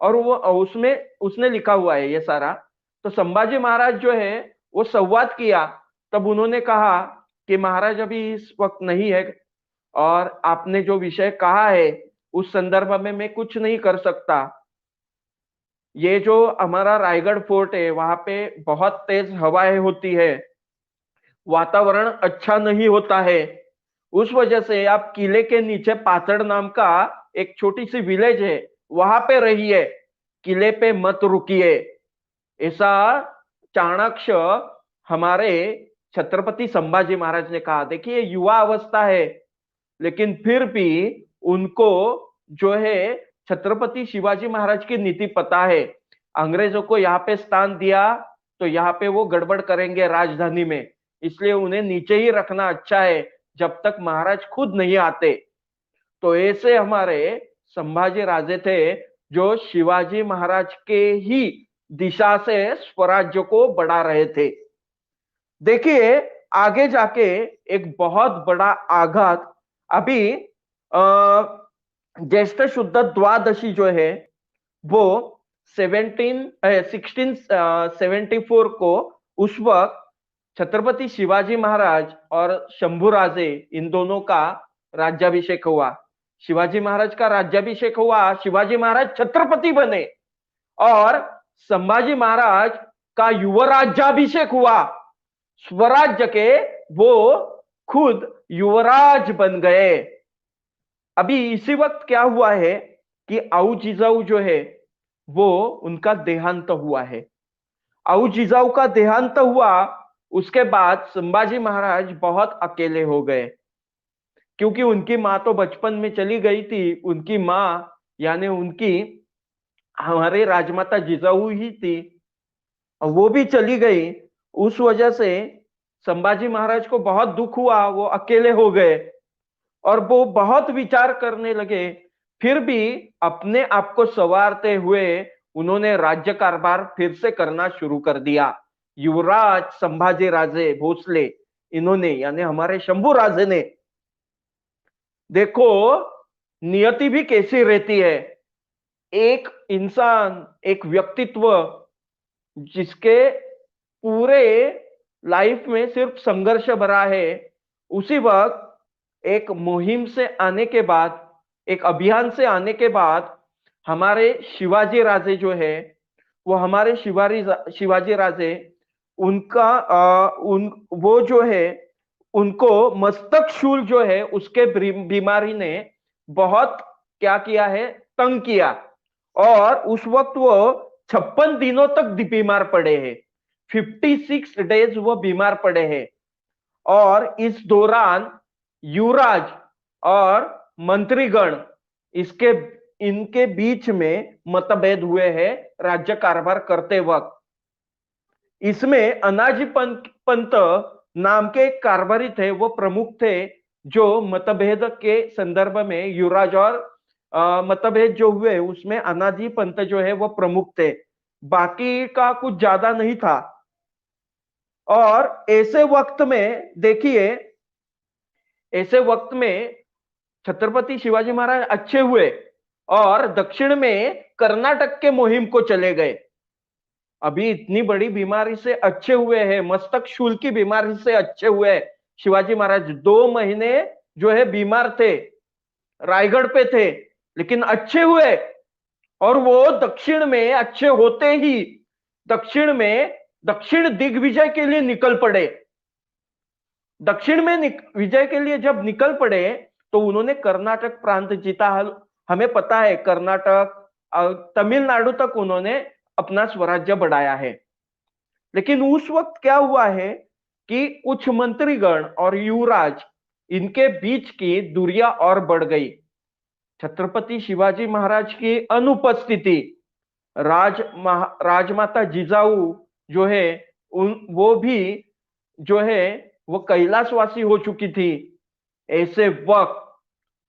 और वो उसमें उसने लिखा हुआ है ये सारा। तो संभाजी महाराज जो है वो संवाद किया, तब उन्होंने कहा कि महाराज अभी इस वक्त नहीं है, और आपने जो विषय कहा है उस संदर्भ में मैं कुछ नहीं कर सकता। ये जो हमारा रायगढ़ फोर्ट है वहां पे बहुत तेज हवाएं होती है, वातावरण अच्छा नहीं होता है। उस वजह से आप किले के नीचे पाथड़ नाम का एक छोटी सी विलेज है, वहां पे रहिए, किले पे मत रुकिए। ऐसा चाणक्य हमारे छत्रपति संभाजी महाराज ने कहा। देखिए युवा अवस्था है, लेकिन फिर भी उनको जो है छत्रपति शिवाजी महाराज की नीति पता है। अंग्रेजों को यहाँ पे स्थान दिया तो यहाँ पे वो गड़बड़ करेंगे राजधानी में, इसलिए उन्हें नीचे ही रखना अच्छा है जब तक महाराज खुद नहीं आते। तो ऐसे हमारे संभाजी राजे थे जो शिवाजी महाराज के ही दिशा से स्वराज्य को बढ़ा रहे थे। देखिए आगे जाके एक बहुत बड़ा आघात, अभी ज्येष्ठ शुद्ध द्वादशी जो है वो 1674 को, उस वक्त छत्रपति शिवाजी महाराज और शंभुराजे इन दोनों का राज्याभिषेक हुआ। शिवाजी महाराज का राज्याभिषेक हुआ, शिवाजी महाराज छत्रपति बने, और संभाजी महाराज का युवराज्याभिषेक हुआ। स्वराज्य के वो खुद युवराज बन गए। अभी इसी वक्त क्या हुआ है कि आऊ जिजाऊ जो है वो उनका देहांत हुआ है। आऊ जिजाऊ का देहांत हुआ, उसके बाद संभाजी महाराज बहुत अकेले हो गए, क्योंकि उनकी माँ तो बचपन में चली गई थी। उनकी माँ यानी उनकी हमारे राजमाता जिजाऊ ही थी, वो भी चली गई। उस वजह से संभाजी महाराज को बहुत दुख हुआ, वो अकेले हो गए और वो बहुत विचार करने लगे। फिर भी अपने आप को संवारते हुए उन्होंने राज्य कारभार फिर से करना शुरू कर दिया। युवराज संभाजी राजे भोसले इन्होंने यानी हमारे शंभू राजे ने, देखो नियति भी कैसी रहती है। एक इंसान, एक व्यक्तित्व जिसके पूरे लाइफ में सिर्फ संघर्ष भरा है, उसी वक्त एक मुहिम से आने के बाद, एक अभियान से आने के बाद हमारे शिवाजी राजे जो है वो हमारे शिवाजी राजे उनका वो जो है उनको मस्तक शूल जो है उसके बीमारी ने बहुत क्या किया है, तंग किया, और उस वक्त वो 56 दिनों तक बीमार पड़े हैं। 56 डेज वो बीमार पड़े हैं, और इस दौरान युवराज और मंत्रीगण इनके बीच में मतभेद हुए हैं राज्य कारभार करते वक्त। इसमें अनाजी पंत नाम के एक कारभारी थे, वो प्रमुख थे, जो मतभेद के संदर्भ में युवराज और मतभेद जो हुए उसमें अनाजी पंत जो है वो प्रमुख थे, बाकी का कुछ ज्यादा नहीं था। और ऐसे वक्त में देखिए, ऐसे वक्त में छत्रपति शिवाजी महाराज अच्छे हुए और दक्षिण में कर्नाटक के मुहिम को चले गए। अभी इतनी बड़ी बीमारी से अच्छे हुए हैं, मस्तक शूल की बीमारी से अच्छे हुए शिवाजी महाराज 2 महीने जो है बीमार थे, रायगढ़ पे थे, लेकिन अच्छे हुए। और वो दक्षिण में अच्छे होते ही दक्षिण में दक्षिण दिग्विजय के लिए निकल पड़े। दक्षिण में विजय के लिए जब निकल पड़े तो उन्होंने कर्नाटक प्रांत जीता। हमें पता है कर्नाटक, तमिलनाडु तक उन्होंने अपना स्वराज्य बढ़ाया है। लेकिन उस वक्त क्या हुआ है कि कुछ मंत्रीगण और युवराज, इनके बीच की दूरियां और बढ़ गई। छत्रपति शिवाजी महाराज की अनुपस्थिति, राजमाता जिजाऊ जो है वो भी जो है वो कैलाशवासी हो चुकी थी। ऐसे वक्त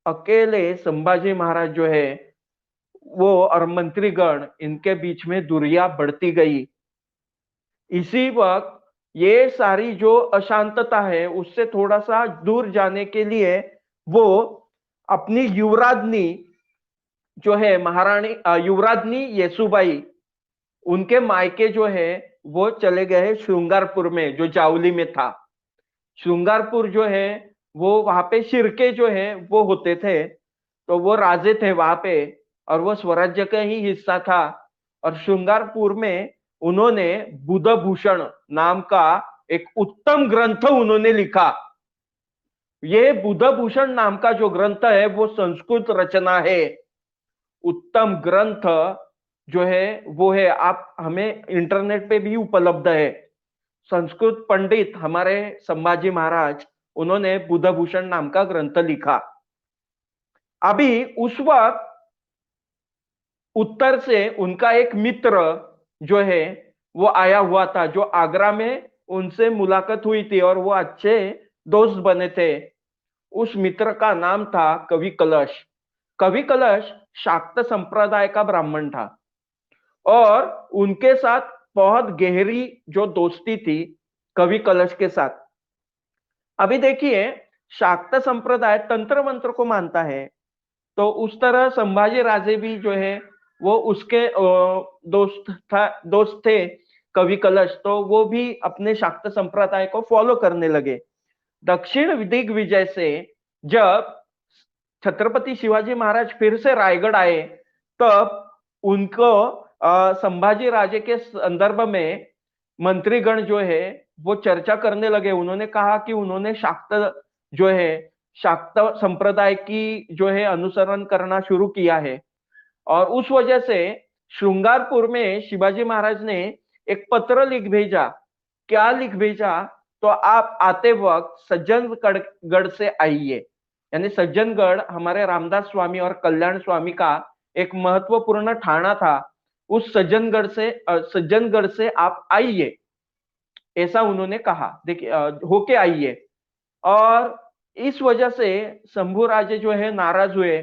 अकेले संभाजी महाराज जो है वो और मंत्रीगण, इनके बीच में दूरियां बढ़ती गई। इसी वक्त ये सारी जो अशांतता है उससे थोड़ा सा दूर जाने के लिए वो अपनी युवराजनी जो है महारानी युवराजनी येसुबाई, उनके मायके जो है वो चले गए श्रृंगारपुर में, जो जावली में था। श्रृंगारपुर जो है वो वहां पे शिर्के जो है वो होते थे, तो वो राजे थे वहां पे और वो स्वराज्य का ही हिस्सा था। और श्रृंगारपुर में उन्होंने बुधभूषण नाम का एक उत्तम ग्रंथ उन्होंने लिखा। ये बुधभूषण नाम का जो ग्रंथ है वो संस्कृत रचना है। उत्तम ग्रंथ जो है वो है, आप हमें इंटरनेट पे भी उपलब्ध है। संस्कृत पंडित हमारे संभाजी महाराज, उन्होंने बुधभूषण नाम का ग्रंथ लिखा। अभी उस वक्त उत्तर से उनका एक मित्र जो है वो आया हुआ था, जो आगरा में उनसे मुलाकात हुई थी और वो अच्छे दोस्त बने थे। उस मित्र का नाम था कवि कलश। कवि कलश शाक्त संप्रदाय का ब्राह्मण था और उनके साथ बहुत गहरी जो दोस्ती थी कवि कलश के साथ। अभी देखिए, शाक्त संप्रदाय तंत्र मंत्र को मानता है, तो उस तरह संभाजी राजे भी जो है वो उसके दोस्त थे कवि कलश, तो वो भी अपने शाक्त संप्रदाय को फॉलो करने लगे। दक्षिण दिग्विजय से जब छत्रपति शिवाजी महाराज फिर से रायगढ़ आए, तब उनको संभाजी राजे के संदर्भ में मंत्रीगण जो है वो चर्चा करने लगे। उन्होंने कहा कि उन्होंने शाक्त जो है शाक्त संप्रदाय की जो है अनुसरण करना शुरू किया है, और उस वजह से श्रृंगारपुर में शिवाजी महाराज ने एक पत्र लिख भेजा। क्या लिख भेजा? तो आप आते वक्त सज्जनगढ़ से आइए। यानी सज्जनगढ़ हमारे रामदास स्वामी और कल्याण स्वामी का एक महत्वपूर्ण ठाणा था। उस सज्जनगढ़ से आप आइए, ऐसा उन्होंने कहा। देखिए, होके आइए। और इस वजह से शंभू राजे जो है नाराज हुए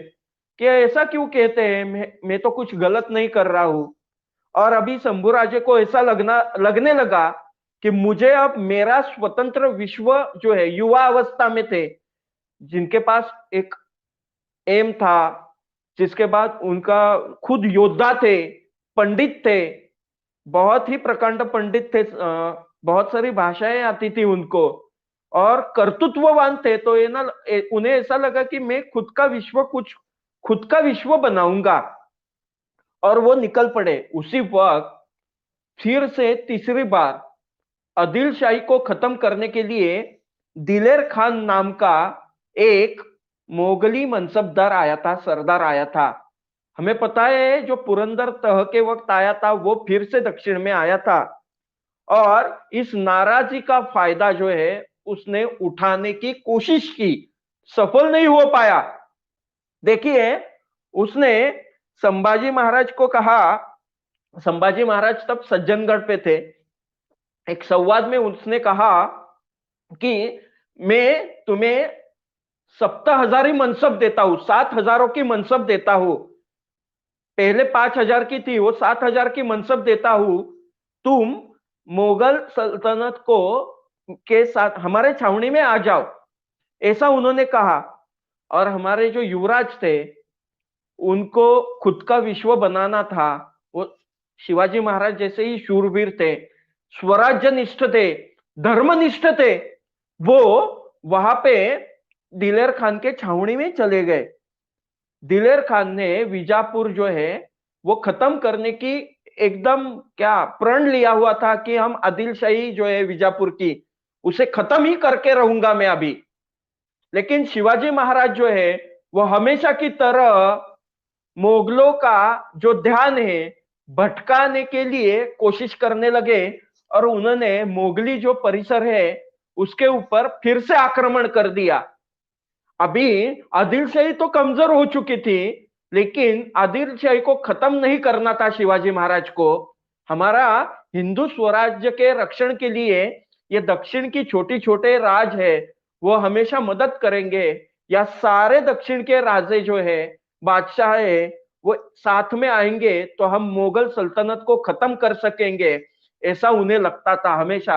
कि ऐसा क्यों कहते हैं, मैं तो कुछ गलत नहीं कर रहा हूं। और अभी शंभू राजे को ऐसा लगने लगा कि मुझे अब मेरा स्वतंत्र विश्व जो है, युवा अवस्था में थे, जिनके पास एक एम था, जिसके बाद उनका खुद योद्धा थे, पंडित थे, बहुत ही प्रकांड पंडित थे, बहुत सारी भाषाएं आती थी उनको और कर्तृत्ववान थे। तो ये ना, उन्हें ऐसा लगा कि मैं खुद का विश्व बनाऊंगा, और वो निकल पड़े। उसी वक्त फिर से तीसरी बार आदिल शाही को खत्म करने के लिए दिलेर खान नाम का एक मोगली मनसबदार आया था, सरदार आया था। हमें पता है जो पुरंदर तह के वक्त आया था वो फिर से दक्षिण में आया था, और इस नाराजी का फायदा जो है उसने उठाने की कोशिश की, सफल नहीं हो पाया। देखिए, उसने संभाजी महाराज को कहा, संभाजी महाराज तब सज्जनगढ़ पे थे, एक संवाद में उसने कहा कि मैं तुम्हें 70,000 मनसब देता हूं, 7,000 की मनसब देता हूं, पहले 5,000 की थी, वो 7,000 की मनसब देता हूं, तुम मुगल सल्तनत को के साथ हमारे छावनी में आ जाओ, ऐसा उन्होंने कहा। और हमारे जो युवराज थे उनको खुद का विश्व बनाना था, वो शिवाजी महाराज जैसे ही शूरवीर थे, स्वराज्य निष्ठ थे, धर्मनिष्ठ थे, वो वहां पे दिलेर खान के छावनी में चले गए। दिलेर खान ने विजापुर जो है वो खत्म करने की एकदम क्या प्रण लिया हुआ था कि हम आदिल शाही जो है विजापुर की, उसे खत्म ही करके रहूंगा मैं अभी। लेकिन शिवाजी महाराज जो है वो हमेशा की तरह मुगलों का जो ध्यान है भटकाने के लिए कोशिश करने लगे, और उन्होंने मोगली जो परिसर है उसके ऊपर फिर से आक्रमण कर दिया। अभी आदिल शाही तो कमजोर हो चुकी थी, लेकिन आदिल शाही को खत्म नहीं करना था शिवाजी महाराज को। हमारा हिंदू स्वराज्य के रक्षण के लिए ये दक्षिण की छोटी छोटे राज है वो हमेशा मदद करेंगे, या सारे दक्षिण के राजे जो है बादशाह है वो साथ में आएंगे तो हम मुगल सल्तनत को खत्म कर सकेंगे, ऐसा उन्हें लगता था हमेशा।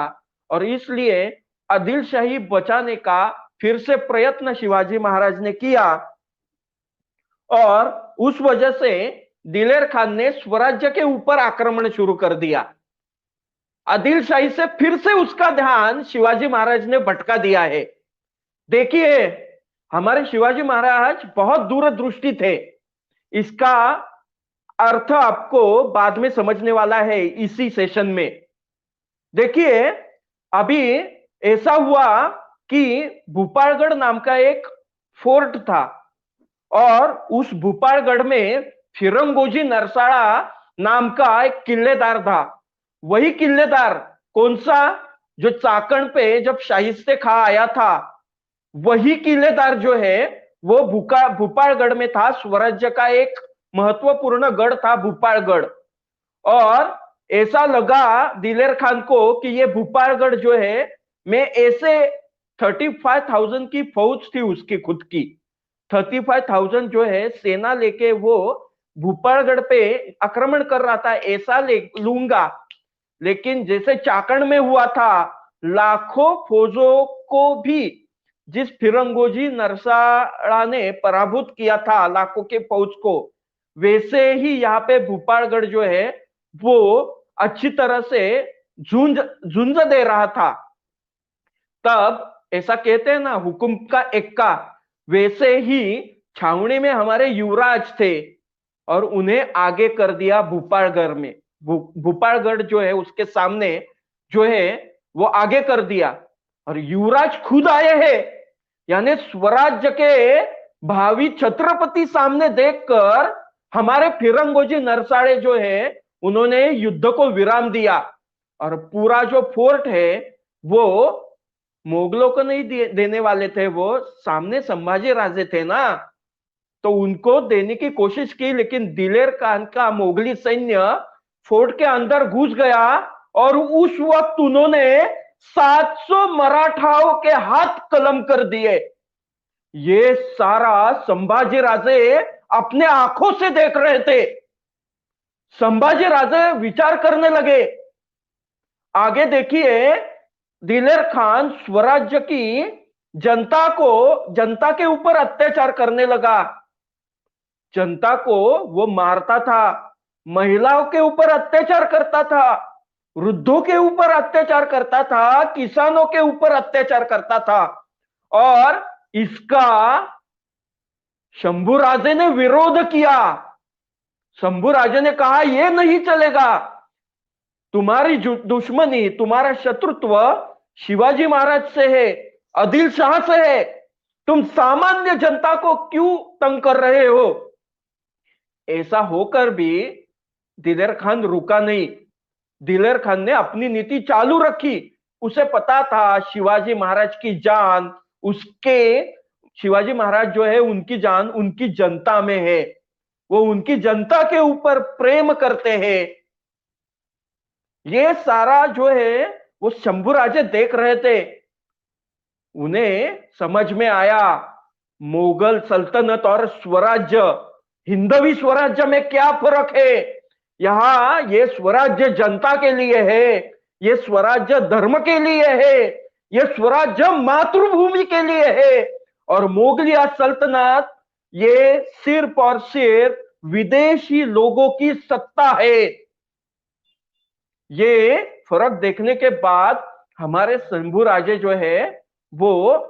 और इसलिए आदिल शाही बचाने का फिर से प्रयत्न शिवाजी महाराज ने किया, और उस वजह से दिलेर खान ने स्वराज्य के ऊपर आक्रमण शुरू कर दिया। आदिल शाही से फिर से उसका ध्यान शिवाजी महाराज ने भटका दिया है। देखिए, हमारे शिवाजी महाराज बहुत दूरदृष्टि थे, इसका अर्थ आपको बाद में समझने वाला है इसी सेशन में। देखिए, अभी ऐसा हुआ कि भूपालगढ़ नाम का एक फोर्ट था, और उस भूपालगढ़ में फिरंगोजी नरसाड़ा नाम का एक किलेदार था। वही किलेदार कौन सा, जो चाकण पे जब शाहिस्ते खा आया था, वही किलेदार जो है वो भूपालगढ़ में था। स्वराज्य का एक महत्वपूर्ण गढ़ था भूपालगढ़, और ऐसा लगा दिलेर खान को कि ये भूपालगढ़ जो है, मैं ऐसे 35,000 की फौज थी उसकी खुद की, 35,000 जो है सेना लेके वो भूपालगढ़ पे आक्रमण कर रहा था, ऐसा लूंगा। लेकिन जैसे चाकण में हुआ था, लाखों फौजों को भी जिस फिरंगोजी नरसाड़ा ने पराभूत किया था लाखों के फौज को, वैसे ही यहाँ पे भूपालगढ़ जो है वो अच्छी तरह से झुंझ दे रहा था। तब ऐसा कहते हैं ना, हुकुम का एक्का, वैसे ही छावनी में हमारे युवराज थे और उन्हें आगे कर दिया भूपालगढ़ में। भूपालगढ़ जो है उसके सामने जो है वो आगे कर दिया, और युवराज खुद आए हैं, यानी स्वराज्य के भावी छत्रपति सामने देखकर हमारे फिरंगोजी नरसाड़े जो है उन्होंने युद्ध को विराम दिया, और पूरा जो फोर्ट है वो मुगलों को नहीं देने वाले थे, वो सामने संभाजी राजे थे ना, तो उनको देने की कोशिश की। लेकिन दिलेर खान का मुगली सैन्य फोर्ट के अंदर घुस गया, और उस वक्त उन्होंने 700 मराठाओं के हाथ कलम कर दिए। ये सारा संभाजी राजे अपने आंखों से देख रहे थे। संभाजी राजे विचार करने लगे। आगे देखिए, दिलेर खान स्वराज्य की जनता के ऊपर अत्याचार करने लगा। जनता को वो मारता था, महिलाओं के ऊपर अत्याचार करता था, वृद्धों के ऊपर अत्याचार करता था, किसानों के ऊपर अत्याचार करता था। और इसका शंभू राजे ने विरोध किया। शंभू राजे ने कहा यह नहीं चलेगा, तुम्हारी दुश्मनी, तुम्हारा शत्रुत्व शिवाजी महाराज से है, आदिल शाह से है, तुम सामान्य जनता को क्यों तंग कर रहे हो। ऐसा होकर भी दिलेर खान रुका नहीं। दिलेर खान ने अपनी नीति चालू रखी। उसे पता था शिवाजी महाराज की जान शिवाजी महाराज जो है उनकी जान उनकी जनता में है। वो उनकी जनता के ऊपर प्रेम करते हैं। ये सारा जो है वो शंभुराजे देख रहे थे। उन्हें समझ में आया मुगल सल्तनत और स्वराज्य, हिंदवी स्वराज्य में क्या फर्क है। यहां ये स्वराज्य जनता के लिए है, ये स्वराज्य धर्म के लिए है, ये स्वराज्य मातृभूमि के लिए है। और मुगलिया सल्तनत ये सिर्फ और सिर्फ विदेशी लोगों की सत्ता है। ये फर्क देखने के बाद हमारे शंभुराजे जो है वो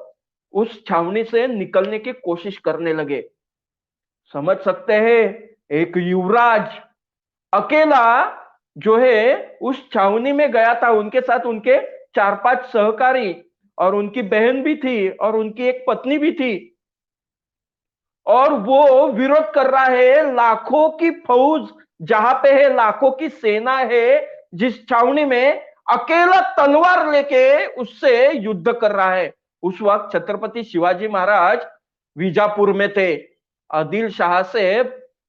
उस छावनी से निकलने की कोशिश करने लगे। समझ सकते हैं, एक युवराज अकेला जो है उस छावनी में गया था, उनके साथ उनके 4-5 सहकारी और उनकी बहन भी थी और उनकी एक पत्नी भी थी। और वो विरोध कर रहा है, लाखों की फौज जहां पे है, लाखों की सेना है, जिस छावनी में अकेला तलवार लेके उससे युद्ध कर रहा है। उस वक्त छत्रपति शिवाजी महाराज बीजापुर में थे। आदिल शाह से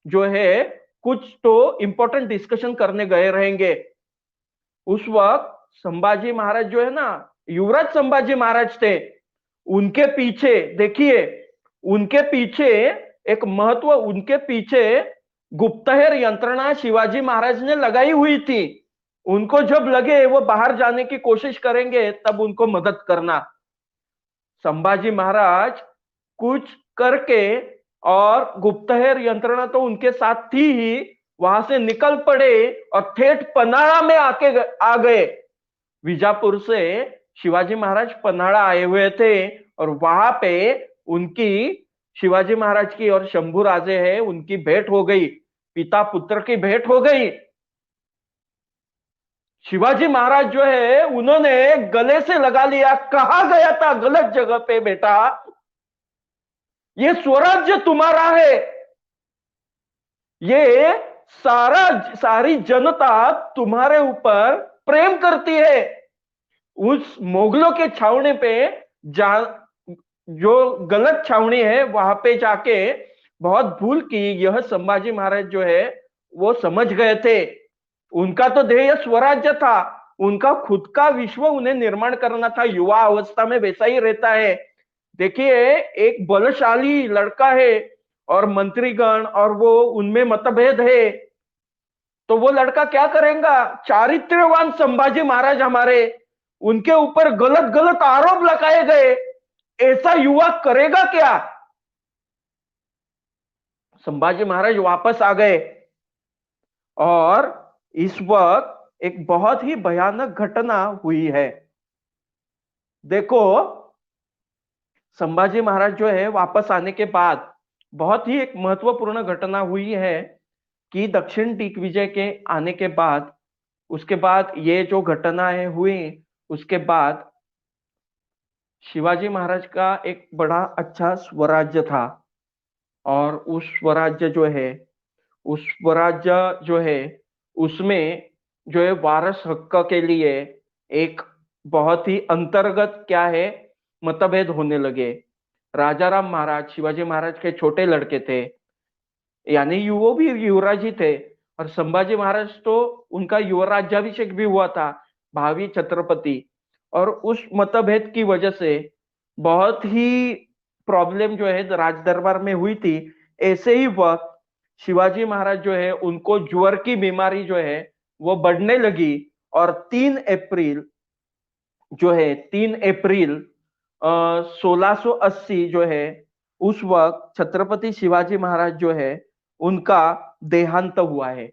जो है कुछ तो इंपॉर्टेंट डिस्कशन करने गए रहेंगे। उस वक्त संभाजी महाराज जो है ना, युवराज संभाजी महाराज थे, उनके पीछे देखिए, उनके पीछे एक महत्व, उनके पीछे गुप्तहेर यंत्रणा शिवाजी महाराज ने लगाई हुई थी। उनको जब लगे वो बाहर जाने की कोशिश करेंगे तब उनको मदद करना। संभाजी महाराज कुछ करके और गुप्तहेर यंत्रणा तो उनके साथ थी ही, वहां से निकल पड़े और ठेठ पन्हाड़ा में आ गए। बीजापुर से शिवाजी महाराज पन्हाड़ा आए हुए थे और वहां पे उनकी, शिवाजी महाराज की और शंभुराजे है उनकी भेंट हो गई, पिता पुत्र की भेंट हो गई। शिवाजी महाराज जो है उन्होंने गले से लगा लिया, कहा गया था गलत जगह पे बेटा, ये स्वराज्य तुम्हारा है। ये सारी जनता तुम्हारे ऊपर प्रेम करती है। उस मुगलों के छावनी पे जो गलत छावनी है वहां पे जाके बहुत भूल की। यह संभाजी महाराज जो है वो समझ गए थे, उनका तो ध्येय स्वराज्य था, उनका खुद का विश्व उन्हें निर्माण करना था। युवा अवस्था में वैसा ही रहता है। देखिए, एक बलशाली लड़का है और मंत्रीगण और वो उनमें मतभेद है, तो वो लड़का क्या करेगा। चारित्र्यवान संभाजी महाराज हमारे, उनके ऊपर गलत गलत आरोप लगाए गए, ऐसा युवा करेगा क्या। संभाजी महाराज वापस आ गए और इस वक्त एक बहुत ही भयानक घटना हुई है। देखो, संभाजी महाराज जो है वापस आने के बाद बहुत ही एक महत्वपूर्ण घटना हुई है कि दक्षिण दिग्विजय के आने के बाद, उसके बाद ये जो घटनाएं हुई, उसके बाद शिवाजी महाराज का एक बड़ा अच्छा स्वराज्य था और उस स्वराज्य जो है उसमें जो है वारस हक के लिए एक बहुत ही अंतर्गत क्या है मतभेद होने लगे। राजाराम महाराज शिवाजी महाराज के छोटे लड़के थे, यानी वो भी युवराज ही थे, और संभाजी महाराज तो उनका युवराज्याभिषेक भी हुआ था, भावी छत्रपति। और उस मतभेद की वजह से बहुत ही प्रॉब्लम जो है राज दरबार में हुई थी। ऐसे ही वक्त शिवाजी महाराज जो है उनको ज्वर की बीमारी जो है वो बढ़ने लगी और 3 अप्रैल 1680 जो है उस वक्त छत्रपति शिवाजी महाराज जो है उनका देहांत हुआ है।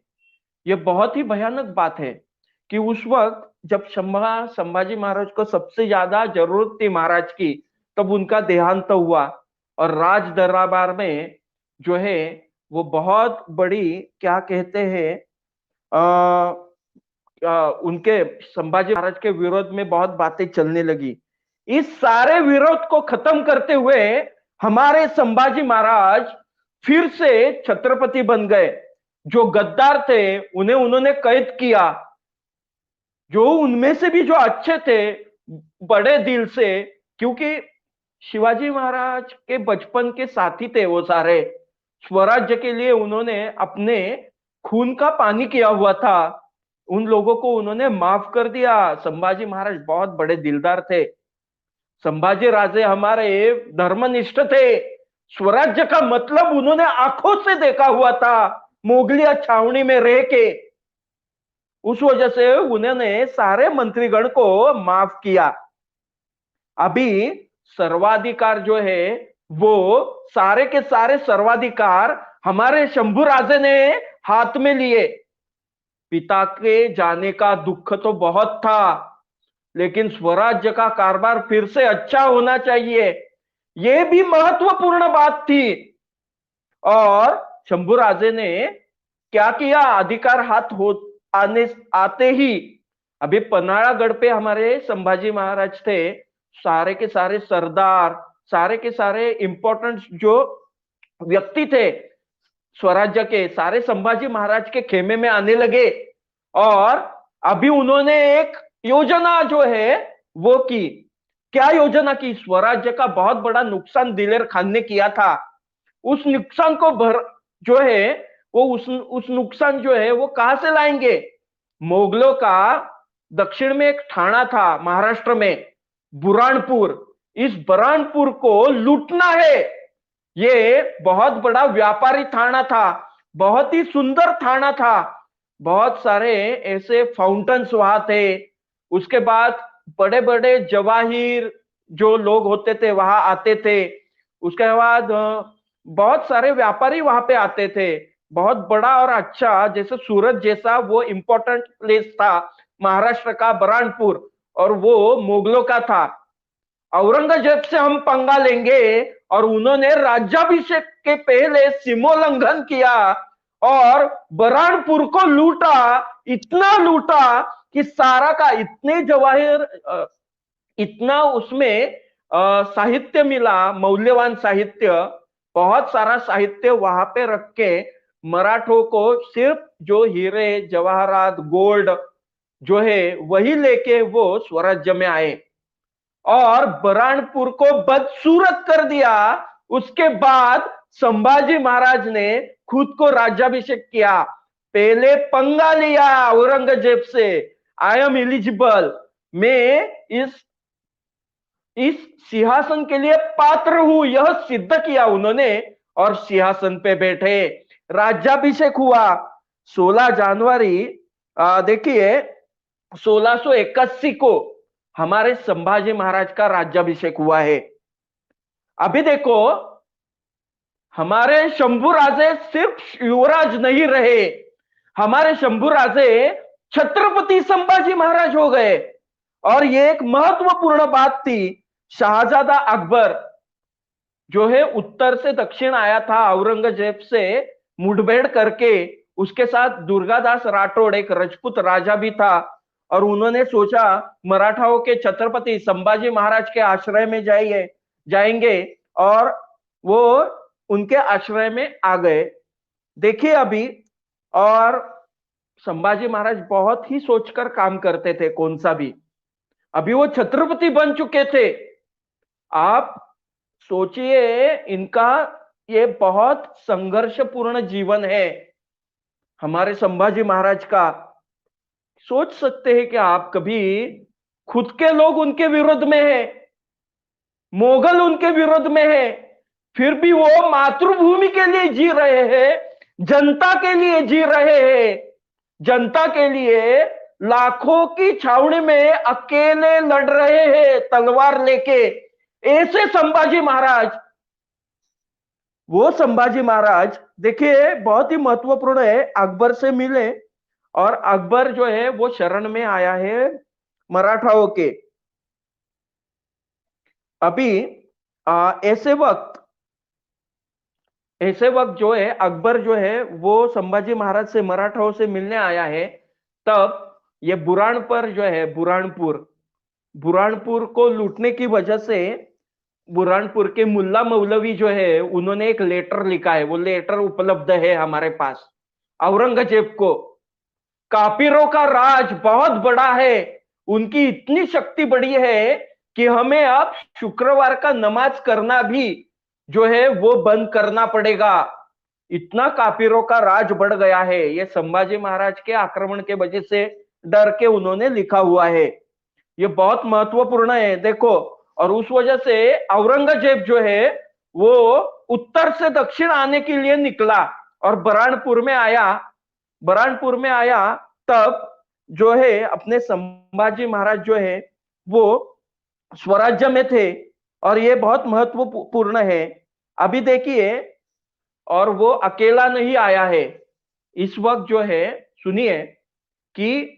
यह बहुत ही भयानक बात है कि उस वक्त जब संभाजी महाराज को सबसे ज्यादा जरूरत थी महाराज की, तब उनका देहांत हुआ और राज दरबार में जो है वो बहुत बड़ी क्या कहते हैं उनके संभाजी महाराज के विरोध में बहुत बातें चलने लगी। इस सारे विरोध को खत्म करते हुए हमारे संभाजी महाराज फिर से छत्रपति बन गए। जो गद्दार थे उन्हें उन्होंने कैद किया, जो उनमें से भी जो अच्छे थे बड़े दिल से, क्योंकि शिवाजी महाराज के बचपन के साथी थे वो सारे। स्वराज्य के लिए उन्होंने अपने खून का पानी किया हुआ था, उन लोगों को उन्होंने माफ कर दिया। संभाजी महाराज बहुत बड़े दिलदार थे। संभाजी राजे हमारे धर्मनिष्ठ थे। स्वराज्य का मतलब उन्होंने आंखों से देखा हुआ था, मोगलिया छावनी में रह के। उस वजह से उन्होंने सारे मंत्रीगण को माफ किया। अभी सर्वाधिकार जो है वो सारे के सारे सर्वाधिकार हमारे शंभू राजे ने हाथ में लिए। पिता के जाने का दुख तो बहुत था, लेकिन स्वराज्य का कारोबार फिर से अच्छा होना चाहिए, यह भी महत्वपूर्ण बात थी। और शंभू राजे ने क्या किया, अधिकार हाथ हो आते ही अभी पन्हाड़ागढ़ पे हमारे संभाजी महाराज थे, सारे के सारे सरदार, सारे के सारे इंपॉर्टेंट जो व्यक्ति थे स्वराज्य के, सारे संभाजी महाराज के खेमे में आने लगे। और अभी उन्होंने एक योजना जो है वो की। क्या योजना की? स्वराज्य का बहुत बड़ा नुकसान दिलेर खान ने किया था, उस नुकसान को जो है वो उस नुकसान जो है वो कहां से लाएंगे? मोगलों का दक्षिण में एक ठाणा था महाराष्ट्र में, बुरानपुर। इस बुरानपुर को लूटना है। ये बहुत बड़ा व्यापारी थाना था, बहुत ही सुंदर थाना था, बहुत सारे ऐसे फाउंटेन्स वहां थे। उसके बाद बड़े बड़े जवाहिर जो लोग होते थे वहां आते थे। उसके बाद बहुत सारे व्यापारी वहां पे आते थे। बहुत बड़ा और अच्छा, जैसे सूरत जैसा वो इंपॉर्टेंट प्लेस था महाराष्ट्र का बुरहानपुर, और वो मुगलों का था। औरंगजेब से हम पंगा लेंगे, और उन्होंने राज्याभिषेक के पहले सीमोल्लंघन किया और बुरहानपुर को लूटा, इतना लूटा कि सारा का इतने जवाहिर, इतना उसमें साहित्य मिला, मौल्यवान साहित्य, बहुत सारा साहित्य वहां पे रख के मराठों को सिर्फ जो हीरे जवाहरात गोल्ड जो है वही लेके वो स्वराज्य में आए और बुरहानपुर को बदसूरत कर दिया। उसके बाद संभाजी महाराज ने खुद को राज्याभिषेक किया, पहले पंगा लिया औरंगजेब से, आई एम एलिजिबल, मैं इस सिंहासन के लिए पात्र हूं, यह सिद्ध किया उन्होंने, और सिंहासन पे बैठे, राज्याभिषेक हुआ। 16 जनवरी देखिए 1681 को हमारे संभाजी महाराज का राज्याभिषेक हुआ है। अभी देखो, हमारे शंभू राजे सिर्फ युवराज नहीं रहे, हमारे शंभू राजे छत्रपति संभाजी महाराज हो गए। और ये एक महत्वपूर्ण बात थी, शाहजादा अकबर जो है उत्तर से दक्षिण आया था औरंगजेब से मुठभेड़ करके, उसके साथ दुर्गादास राठौड़ एक राजपूत राजा भी था, और उन्होंने सोचा मराठाओं के छत्रपति संभाजी महाराज के आश्रय में जाएंगे, और वो उनके आश्रय में आ गए। देखिए अभी, और संभाजी महाराज बहुत ही सोचकर काम करते थे, कौन सा भी। अभी वो छत्रपति बन चुके थे। आप सोचिए, इनका ये बहुत संघर्षपूर्ण जीवन है हमारे संभाजी महाराज का। सोच सकते हैं कि आप कभी, खुद के लोग उनके विरोध में है, मोगल उनके विरोध में है, फिर भी वो मातृभूमि के लिए जी रहे हैं, जनता के लिए जी रहे हैं, जनता के लिए लाखों की छावनी में अकेले लड़ रहे हैं तलवार लेके। ऐसे संभाजी महाराज, वो संभाजी महाराज देखिए बहुत ही महत्वपूर्ण है, अकबर से मिले, और अकबर जो है वो शरण में आया है मराठाओं के। अभी ऐसे वक्त जो है अकबर जो है वो संभाजी महाराज से मराठाओं से मिलने आया है, तब ये बुरहानपुर जो है, बुरहानपुर को लूटने की वजह से बुरहानपुर के मुल्ला मौलवी जो है उन्होंने एक लेटर लिखा है, वो लेटर उपलब्ध है हमारे पास औरंगजेब को। काफिरों का राज बहुत बड़ा है, उनकी इतनी शक्ति बड़ी है कि हमें अब शुक्रवार का नमाज करना भी जो है वो बंद करना पड़ेगा। इतना काफिरों का राज बढ़ गया है, ये संभाजी महाराज के आक्रमण के वजह से डर के उन्होंने लिखा हुआ है। ये बहुत महत्वपूर्ण है, देखो। और उस वजह से औरंगजेब जो है वो उत्तर से दक्षिण आने के लिए निकला और बुरहानपुर में आया। तब जो है अपने संभाजी महाराज जो है वो स्वराज्य में थे, और ये बहुत महत्वपूर्ण है। अभी देखिए, और वो अकेला नहीं आया है। इस वक्त जो है सुनिए कि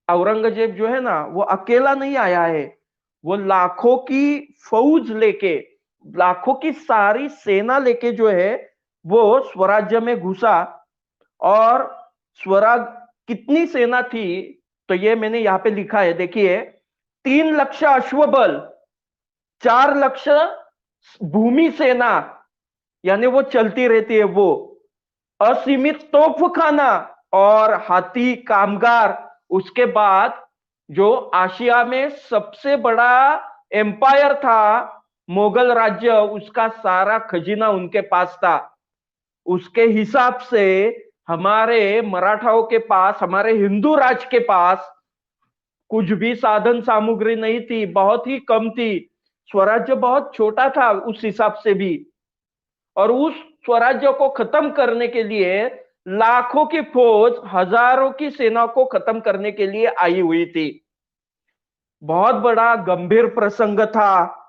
औरंगजेब जो है ना वो अकेला नहीं आया है, वो लाखों की फौज लेके, लाखों की सारी सेना लेके जो है वो स्वराज्य में घुसा। और स्वराज कितनी सेना थी, तो ये मैंने यहाँ पे लिखा है, देखिए। 3 लाख अश्वबल, 4 लाख भूमि सेना, यानी वो चलती रहती है, वो असीमित तोपखाना और हाथी कामगार। उसके बाद जो आशिया में सबसे बड़ा एम्पायर था मुगल राज्य, उसका सारा खजीना उनके पास था। उसके हिसाब से हमारे मराठाओं के पास, हमारे हिंदू राज के पास कुछ भी साधन सामग्री नहीं थी, बहुत ही कम थी। स्वराज्य बहुत छोटा था उस हिसाब से भी, और उस स्वराज्य को खत्म करने के लिए लाखों की फौज, हजारों की सेना को खत्म करने के लिए आई हुई थी। बहुत बड़ा गंभीर प्रसंग था।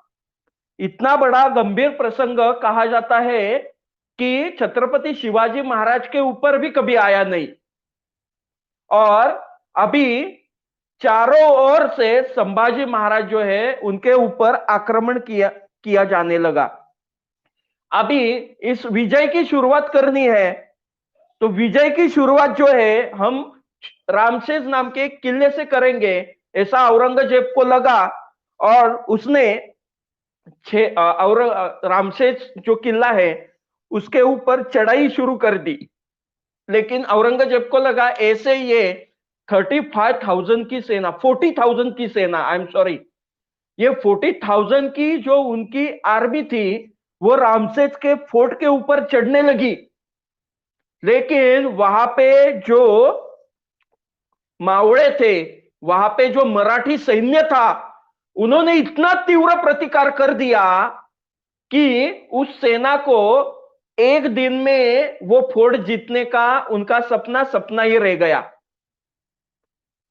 इतना बड़ा गंभीर प्रसंग कहा जाता है कि छत्रपति शिवाजी महाराज के ऊपर भी कभी आया नहीं। और अभी चारों ओर से संभाजी महाराज जो है उनके ऊपर आक्रमण किया जाने लगा। अभी इस विजय की शुरुआत करनी है, तो विजय की शुरुआत जो है हम रामसेज नाम के एक किले से करेंगे, ऐसा औरंगजेब को लगा। और उसने रामसेज जो किला है उसके ऊपर चढ़ाई शुरू कर दी। लेकिन औरंगजेब को लगा ऐसे ये 35,000 की सेना, 40,000 की सेना, आई एम सॉरी, ये 40,000 की जो उनकी आर्मी थी वो रामसेज के फोर्ट के ऊपर चढ़ने लगी। लेकिन वहां पे जो मावड़े थे, वहां पे जो मराठी सैन्य था, उन्होंने इतना तीव्र प्रतिकार कर दिया कि उस सेना को एक दिन में वो फोर्ट जीतने का उनका सपना ही रह गया।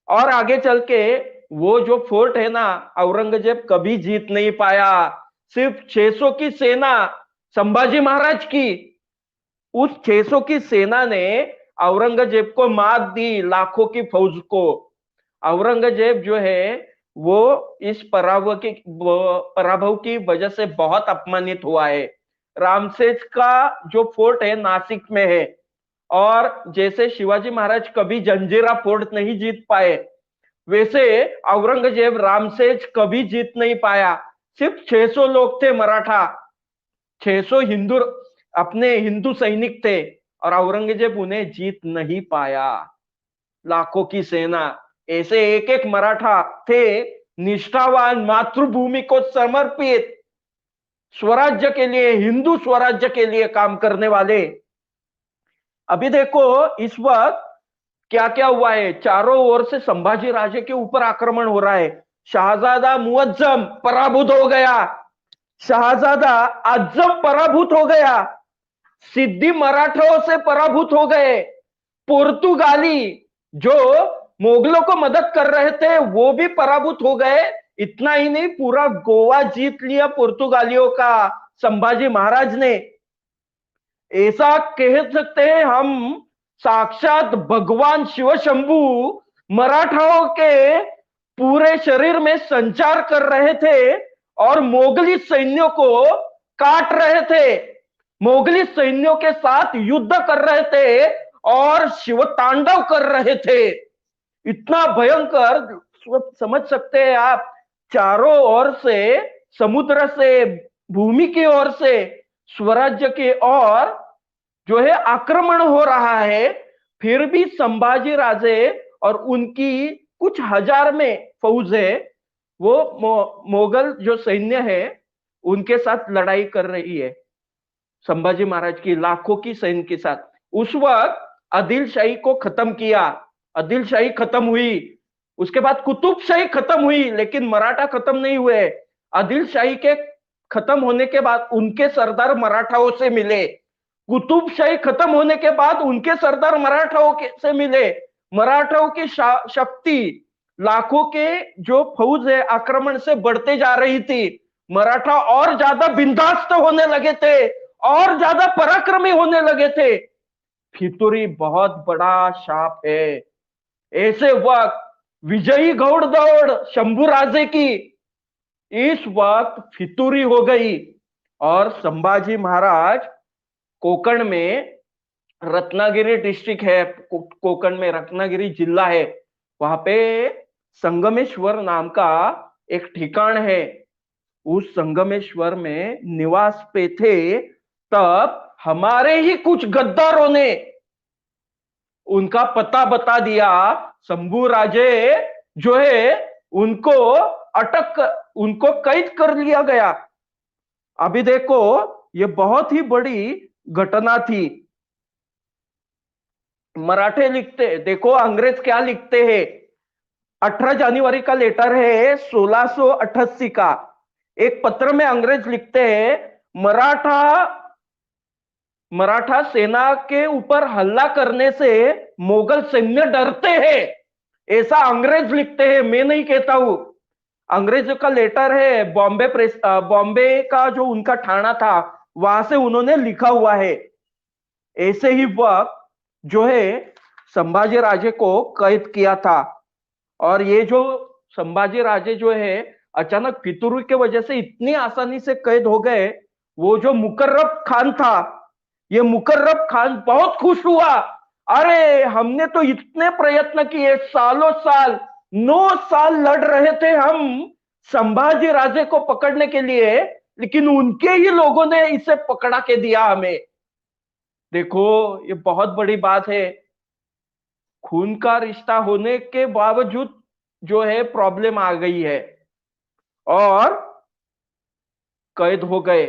और आगे चल के वो जो फोर्ट है ना, औरंगजेब कभी जीत नहीं पाया। सिर्फ 600 की सेना संभाजी महाराज की, उस 600 की सेना ने औरंगजेब को मात दी, लाखों की फौज को। औरंगजेब जो है वो इस पराभव की वजह से बहुत अपमानित हुआ है। रामसेज का जो फोर्ट है नासिक में है, और जैसे शिवाजी महाराज कभी जंजीरा फोर्ट नहीं जीत पाए, वैसे औरंगजेब रामसेज कभी जीत नहीं पाया। सिर्फ 600 लोग थे मराठा, 600 हिंदू, अपने हिंदू सैनिक थे, और औरंगजेब उन्हें जीत नहीं पाया। लाखों की सेना, ऐसे एक एक मराठा थे निष्ठावान, मातृभूमि को समर्पित, स्वराज्य के लिए, हिंदू स्वराज्य के लिए काम करने वाले। अभी देखो इस वक्त क्या क्या हुआ है, चारों ओर से संभाजी राजे के ऊपर आक्रमण हो रहा है। शाहजादा मुअज्जम पराभूत हो गया, शाहजादा आजम पराभूत हो गया, सिद्दी मराठों से पराभूत हो गए, पुर्तगाली जो मुगलों को मदद कर रहे थे वो भी पराभूत हो गए। इतना ही नहीं, पूरा गोवा जीत लिया पुर्तगालियों का संभाजी महाराज ने। ऐसा कह सकते हैं हम, साक्षात भगवान शिव शंभू मराठाओं के पूरे शरीर में संचार कर रहे थे और मोगली सैन्यों को काट रहे थे, मोगली सैन्यों के साथ युद्ध कर रहे थे और शिव तांडव कर रहे थे। इतना भयंकर, समझ सकते हैं आप, चारों ओर से, समुद्र से, भूमि की ओर से, स्वराज्य की ओर जो है आक्रमण हो रहा है। फिर भी संभाजी राजे और उनकी कुछ हजार में फौज है, वो मोगल जो सैन्य है उनके साथ लड़ाई कर रही है। संभाजी महाराज की लाखों की सैन्य के साथ। उस वक्त आदिल शाही को खत्म किया, आदिल शाही खत्म हुई, उसके बाद कुतुब शाही खत्म हुई, लेकिन मराठा खत्म नहीं हुए। आदिल शाही के खत्म होने के बाद उनके सरदार मराठाओं से मिले, कुतुब शाही खत्म होने के बाद उनके सरदार मराठाओं से मिले। मराठाओं की शक्ति, लाखों के जो फौज है आक्रमण से बढ़ते जा रही थी, मराठा और ज्यादा बिंदास्त होने लगे थे, और ज्यादा पराक्रमी होने लगे थे। फितूरी बहुत बड़ा शाप है। ऐसे वक्त विजयी घौड़ दौड़ शंभू राजे की इस वक्त फितूरी हो गई, और संभाजी महाराज कोकण में, रत्नागिरी डिस्ट्रिक्ट है, कोकण में रत्नागिरी जिला है, वहां पे संगमेश्वर नाम का एक ठिकान है। उस संगमेश्वर में निवास पे थे, तब हमारे ही कुछ गद्दारों ने उनका पता बता दिया। शंभू राजे जो है उनको उनको कैद कर लिया गया। अभी देखो, ये बहुत ही बड़ी घटना थी। मराठे लिखते, देखो अंग्रेज क्या लिखते हैं। 18 जनवरी का लेटर है 1688 का। एक पत्र में अंग्रेज लिखते हैं, मराठा सेना के ऊपर हमला करने से मुगल सैन्य डरते हैं। ऐसा अंग्रेज लिखते हैं, मैं नहीं कहता हूं। अंग्रेजों का लेटर है, बॉम्बे का जो उनका थाना था वहां से उन्होंने लिखा हुआ है। ऐसे ही वक्त जो है संभाजी राजे को कैद किया था, और ये जो संभाजी राजे जो है अचानक फितूरी के वजह से इतनी आसानी से कैद हो गए। वो जो मुकर्रब खान था, ये मुकर्रब खान बहुत खुश हुआ, अरे हमने तो इतने प्रयत्न किए, सालों साल 9 साल लड़ रहे थे हम संभाजी राजे को पकड़ने के लिए, लेकिन उनके ही लोगों ने इसे पकड़ा के दिया हमें। देखो ये बहुत बड़ी बात है। खून का रिश्ता होने के बावजूद जो है प्रॉब्लम आ गई है, और कैद हो गए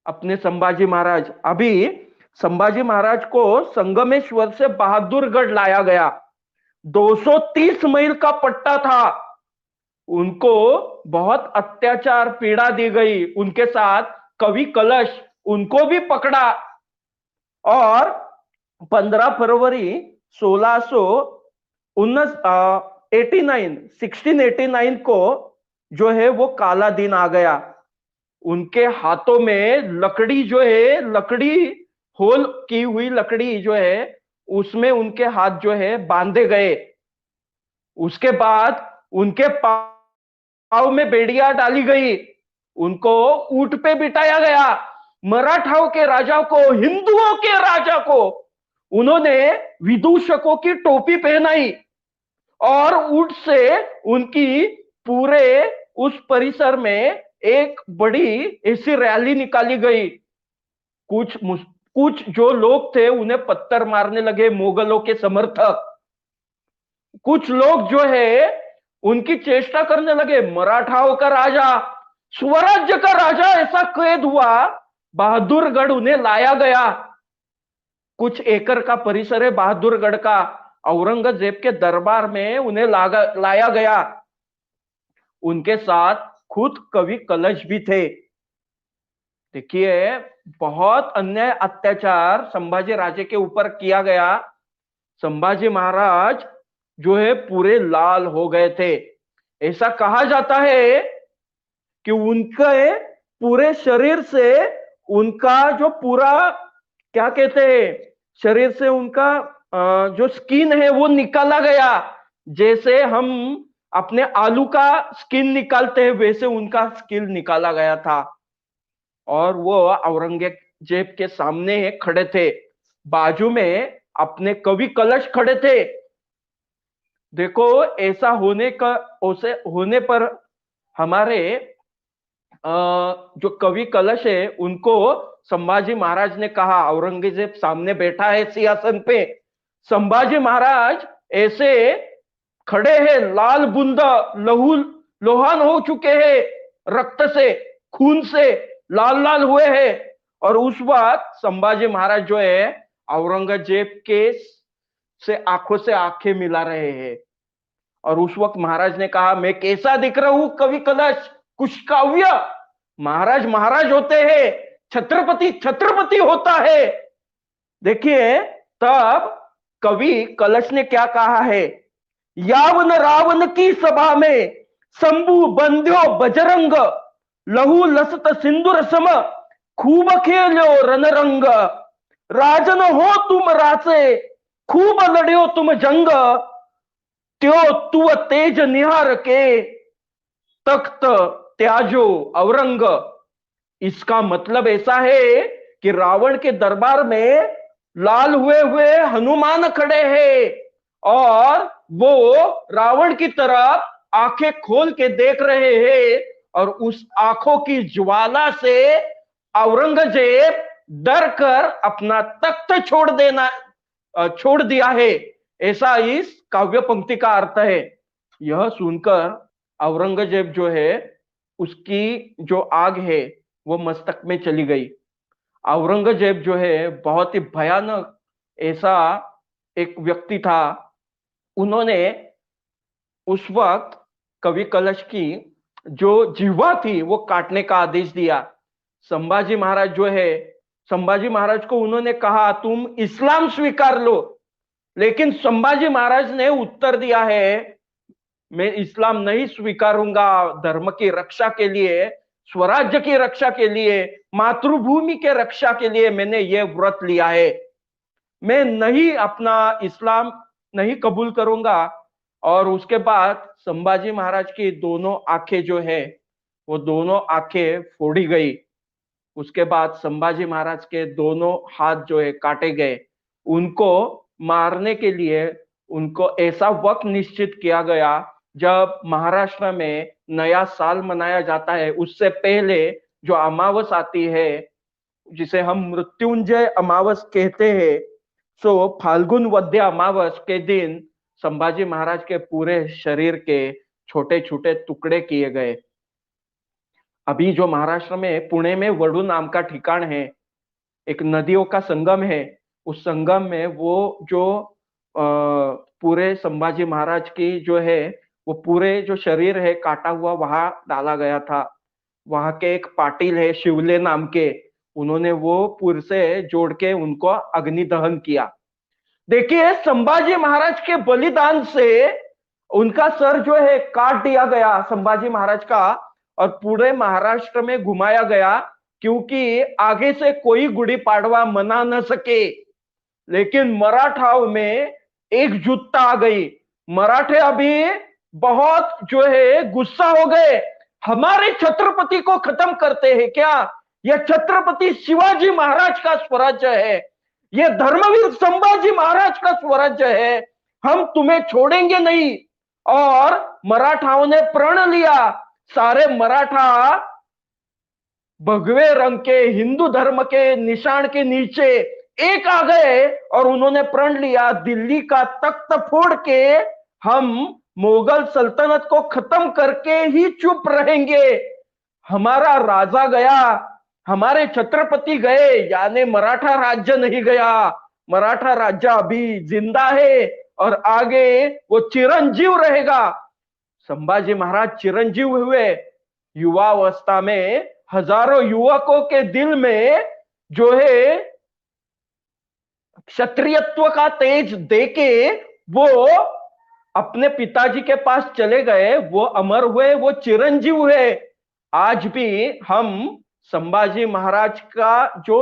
अपने संभाजी महाराज। अभी संभाजी महाराज को संगमेश्वर से बहादुरगढ़ लाया गया। 230 मील का पट्टा था। उनको बहुत अत्याचार पीड़ा दी गई। उनके साथ कवि कलश, उनको भी पकड़ा, और 15 फरवरी 1689 को जो है वो काला दिन आ गया। उनके हाथों में लकड़ी जो है, लकड़ी होल की हुई लकड़ी जो है, उसमें उनके हाथ जो है बांधे गए। उसके बाद उनके पांव में बेड़ियां डाली गई, उनको ऊंट पे बिठाया गया। मराठाओं के राजा को, हिंदुओं के राजा को उन्होंने विदूषकों की टोपी पहनाई, और ऊंट से उनकी पूरे उस परिसर में एक बड़ी ऐसी रैली निकाली गई। कुछ जो लोग थे उन्हें पत्थर मारने लगे, मुगलों के समर्थक। कुछ लोग जो है उनकी चेष्टा करने लगे। मराठाओं का राजा, स्वराज्य का राजा ऐसा कैद हुआ, बहादुरगढ़ उन्हें लाया गया। कुछ एकड़ का परिसर है बहादुरगढ़ का, औरंगजेब के दरबार में उन्हें लाया गया। उनके साथ खुद कवि कलश भी थे। देखिए बहुत अन्याय अत्याचार संभाजी राजे के ऊपर किया गया। संभाजी महाराज जो है पूरे लाल हो गए थे। ऐसा कहा जाता है कि उनके पूरे शरीर से उनका जो पूरा, क्या कहते हैं, शरीर से उनका जो स्किन है वो निकाला गया। जैसे हम अपने आलू का स्किन निकालते हैं वैसे उनका स्किन निकाला गया था, और वो औरंगजेब के सामने खड़े थे। बाजू में अपने कवि कलश खड़े थे। देखो ऐसा होने पर हमारे जो कवि कलश है उनको संभाजी महाराज ने कहा, औरंगजेब सामने बैठा है सिंहासन पे, संभाजी महाराज ऐसे खड़े हैं, लाल बूंदा लोहान हो चुके हैं, रक्त से, खून से लाल लाल हुए हैं, और उस वक्त संभाजी महाराज जो है औरंगजेब के से आंखों से आंखें मिला रहे हैं। और उस वक्त महाराज ने कहा, मैं कैसा दिख रहा हूं कवि कलश, कुछ काव्य। महाराज महाराज होते हैं, छत्रपति छत्रपति होता है। देखिए तब कवि कलश ने क्या कहा है, यावन रावण की सभा में शंभु बंध्यो बजरंग, लहू लसत सिंदूर सम, खूब खेलो रणरंग। राजन हो तुम रासे, खूब लड़ियो तुम जंग, त्यो तु तेज निहार के, तख्त त्याजो औरंग। इसका मतलब ऐसा है कि रावण के दरबार में लाल हुए हुए हनुमान खड़े हैं और वो रावण की तरफ आंखें खोल के देख रहे हैं, और उस आंखों की ज्वाला से औरंगजेब डर कर अपना तख्त छोड़ दिया है। ऐसा इस काव्य पंक्ति का अर्थ है। यह सुनकर औरंगजेब जो है, उसकी जो आग है वो मस्तक में चली गई। औरंगजेब जो है बहुत ही भयानक ऐसा एक व्यक्ति था। उन्होंने उस वक्त कवि कलश की जो जीवा थी वो काटने का आदेश दिया। संभाजी महाराज जो है, संभाजी महाराज को उन्होंने कहा तुम इस्लाम स्वीकार लो, लेकिन संभाजी महाराज ने उत्तर दिया है, मैं इस्लाम नहीं स्वीकारूंगा। धर्म की रक्षा के लिए, स्वराज्य की रक्षा के लिए, मातृभूमि के रक्षा के लिए मैंने ये व्रत लिया है। मैं नहीं अपना इस्लाम नहीं कबूल करूंगा। और उसके बाद संभाजी महाराज की दोनों आंखें जो है वो दोनों आंखें फोड़ी गई। उसके बाद संभाजी महाराज के दोनों हाथ जो है काटे गए। उनको मारने के लिए उनको ऐसा वक्त निश्चित किया गया जब महाराष्ट्र में नया साल मनाया जाता है, उससे पहले जो अमावस आती है जिसे हम मृत्युंजय अमावस कहते हैं, सो फाल्गुन वद्य अमावस के दिन संभाजी महाराज के पूरे शरीर के छोटे छोटे टुकड़े किए गए। अभी जो महाराष्ट्र में पुणे में वडू नाम का ठिकान है, एक नदियों का संगम है, उस संगम में वो जो पूरे संभाजी महाराज की जो है वो पूरे जो शरीर है काटा हुआ वहां डाला गया था। वहां के एक पाटिल है शिवले नाम के, उन्होंने वो पुर से जोड़ के उनको अग्नि दहन किया। देखिए संभाजी महाराज के बलिदान से उनका सर जो है काट दिया गया संभाजी महाराज का, और पूरे महाराष्ट्र में घुमाया गया, क्योंकि आगे से कोई गुड़ी पाड़वा मना न सके। लेकिन मराठाओं में एकजुटता आ गई। मराठे अभी बहुत जो है गुस्सा हो गए, हमारे छत्रपति को खत्म करते हैं क्या? यह छत्रपति शिवाजी महाराज का स्वराज्य है, यह धर्मवीर संभाजी महाराज का स्वराज्य है, हम तुम्हें छोड़ेंगे नहीं। और मराठाओं ने प्रण लिया। सारे मराठा भगवे रंग के हिंदू धर्म के निशान के नीचे एक आ गए और उन्होंने प्रण लिया, दिल्ली का तख्त फोड़ के हम मुगल सल्तनत को खत्म करके ही चुप रहेंगे। हमारा राजा गया, हमारे छत्रपति गए, यानी मराठा राज्य नहीं गया। मराठा राज्य अभी जिंदा है और आगे वो चिरंजीव रहेगा। संभाजी महाराज चिरंजीव हुए। युवावस्था में हजारों युवकों के दिल में जो है क्षत्रियत्व का तेज देके वो अपने पिताजी के पास चले गए, वो अमर हुए, वो चिरंजीव हुए। आज भी हम संभाजी महाराज का जो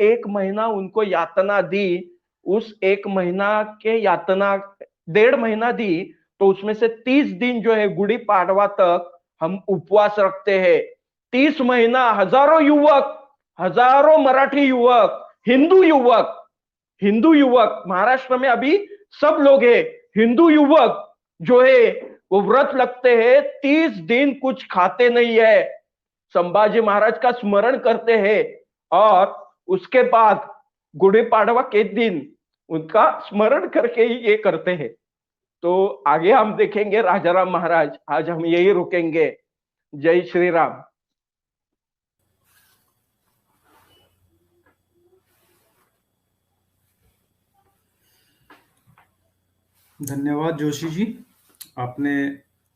1 महीना उनको यातना दी, उस 1 महीना के यातना 1.5 महीना दी, तो उसमें से 30 दिन जो है गुड़ी पाड़वा तक हम उपवास रखते हैं। 30 महीना हजारों युवक, हजारों मराठी युवक, हिंदू युवक महाराष्ट्र में अभी सब लोग हैं, हिंदू युवक जो है वो व्रत लगते हैं, 30 दिन कुछ खाते नहीं है, संभाजी महाराज का स्मरण करते हैं और उसके बाद गुड़ी पाड़वा के दिन उनका स्मरण करके ही ये करते हैं। तो आगे हम देखेंगे राजाराम महाराज। आज हम यही रुकेंगे। जय श्री राम। धन्यवाद जोशी जी, आपने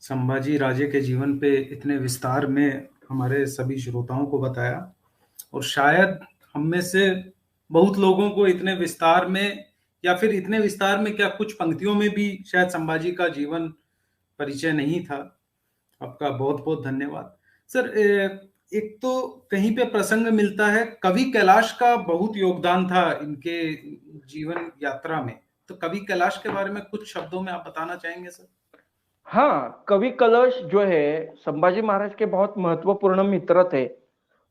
संभाजी राजे के जीवन पे इतने विस्तार में हमारे सभी श्रोताओं को बताया, और शायद हम में से बहुत लोगों को इतने विस्तार में, या फिर इतने विस्तार में क्या, कुछ पंक्तियों में भी शायद संभाजी का जीवन परिचय नहीं था। आपका बहुत बहुत धन्यवाद सर। एक तो कहीं पे प्रसंग मिलता है, कवि कैलाश का बहुत योगदान था इनके जीवन यात्रा में, तो कवि कैलाश के बारे में कुछ शब्दों में आप बताना चाहेंगे सर? हाँ, कवि कलश जो है संभाजी महाराज के बहुत महत्वपूर्ण मित्र थे,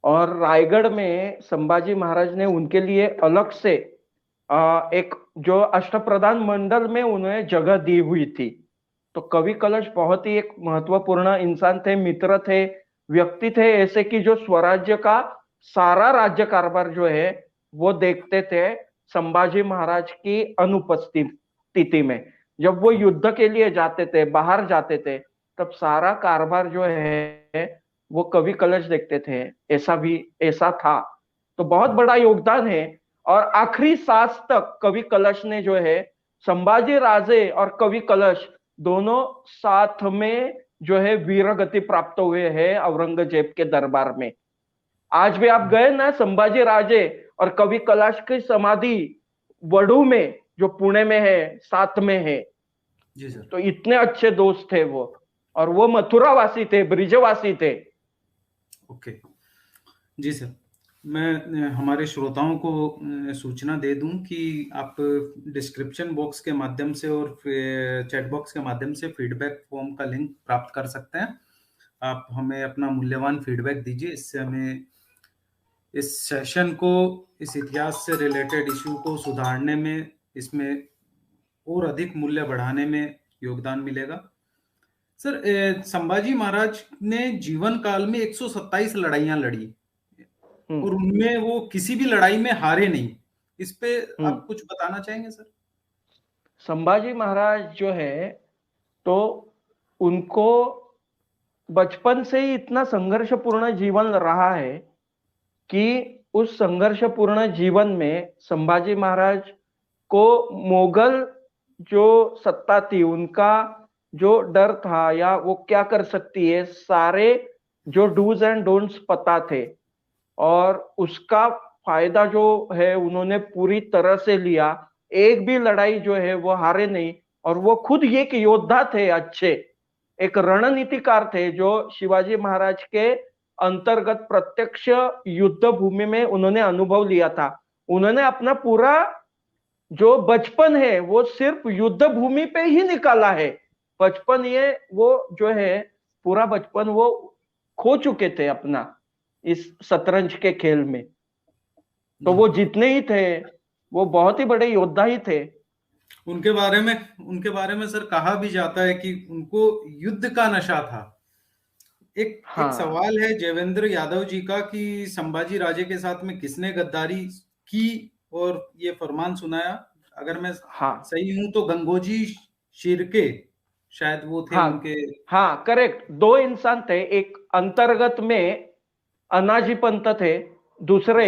और रायगढ़ में संभाजी महाराज ने उनके लिए अलग से एक जो अष्टप्रधान मंडल में उन्हें जगह दी हुई थी। तो कवि कलश बहुत ही एक महत्वपूर्ण इंसान थे, मित्र थे, व्यक्ति थे ऐसे कि जो स्वराज्य का सारा राज्य कारभार जो है वो देखते थे संभाजी महाराज की अनुपस्थिति में। जब वो युद्ध के लिए जाते थे, बाहर जाते थे, तब सारा कारभार जो है वो कवि कलश देखते थे। ऐसा था, तो बहुत बड़ा योगदान है। और आखिरी सांस तक कवि कलश ने जो है, संभाजी राजे और कवि कलश दोनों साथ में जो है वीर गति प्राप्त हुए हैं औरंगजेब के दरबार में। आज भी आप गए ना संभाजी राजे और कवि कलश की समाधि वडू में, जो पुणे में है, साथ में है। जी सर। तो इतने अच्छे दोस्त थे वो, और वो मथुरावासी थे, ब्रिजवासी थे। ओके जी सर, मैं हमारे श्रोताओं को सूचना दे दूं कि आप डिस्क्रिप्शन बॉक्स के माध्यम से और चैट बॉक्स के माध्यम से फीडबैक फॉर्म का लिंक प्राप्त कर सकते हैं। आप हमें अपना मूल्यवान फीडबैक दीजिए, इससे हमें इस सेशन को, इस इतिहास से रिलेटेड इशू को सुधारने में, इसमें और अधिक मूल्य बढ़ाने में योगदान मिलेगा। सर, संभाजी महाराज ने जीवन काल में 127 लड़ाइयां लड़ी, और उनमें वो किसी भी लड़ाई में हारे नहीं। इस पे आप कुछ बताना चाहेंगे सर? संभाजी महाराज जो है, तो उनको बचपन से ही इतना संघर्षपूर्ण जीवन रहा है कि उस संघर्षपूर्ण जीवन में संभाजी महाराज को मोगल जो सत्ता थी उनका जो डर था, या वो क्या कर सकती है, सारे जो डूज एंड डोंट्स पता थे, और उसका फायदा जो है उन्होंने पूरी तरह से लिया। एक भी लड़ाई जो है वो हारे नहीं, और वो खुद एक योद्धा थे, अच्छे एक रणनीतिकार थे, जो शिवाजी महाराज के अंतर्गत प्रत्यक्ष युद्ध भूमि में उन्होंने अनुभव लिया था। उन्होंने अपना पूरा जो बचपन है वो सिर्फ युद्ध भूमि पे ही निकाला है। बचपन ये वो जो है पूरा बचपन वो खो चुके थे अपना इस शतरंज के खेल में। तो वो जितने ही थे वो बहुत ही बड़े योद्धा ही थे। उनके बारे में सर कहा भी जाता है कि उनको युद्ध का नशा था। एक सवाल है जयवेंद्र यादव जी का कि संभाजी राजे के साथ में किसने गद्दारी की और ये फरमान सुनाया? अगर मैं सही हूं तो गंगोजी शिर्के शायद वो थे। उनके करेक्ट, दो इंसान थे। एक अंतर्गत में अनाजी पंत थे, दूसरे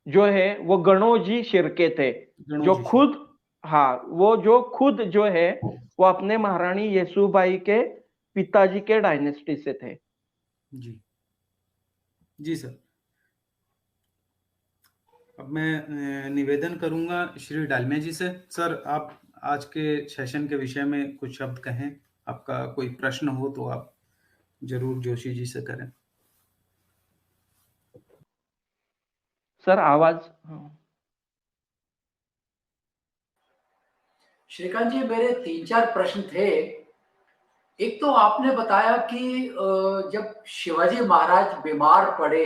जो है वो गणोजी शिर्के थे, जो खुद वो जो खुद जो है वो अपने महारानी येसुबाई के पिताजी के डायनेस्टी से थे। जी सर। अब मैं निवेदन करूंगा श्री डालमिया जी से। सर, आप आज के सेशन के विषय में कुछ शब्द कहें। आपका कोई प्रश्न हो तो आप जरूर जोशी जी से करें। सर आवाज। श्रीकांत जी, मेरे 3-4 प्रश्न थे। एक तो आपने बताया कि जब शिवाजी महाराज बीमार पड़े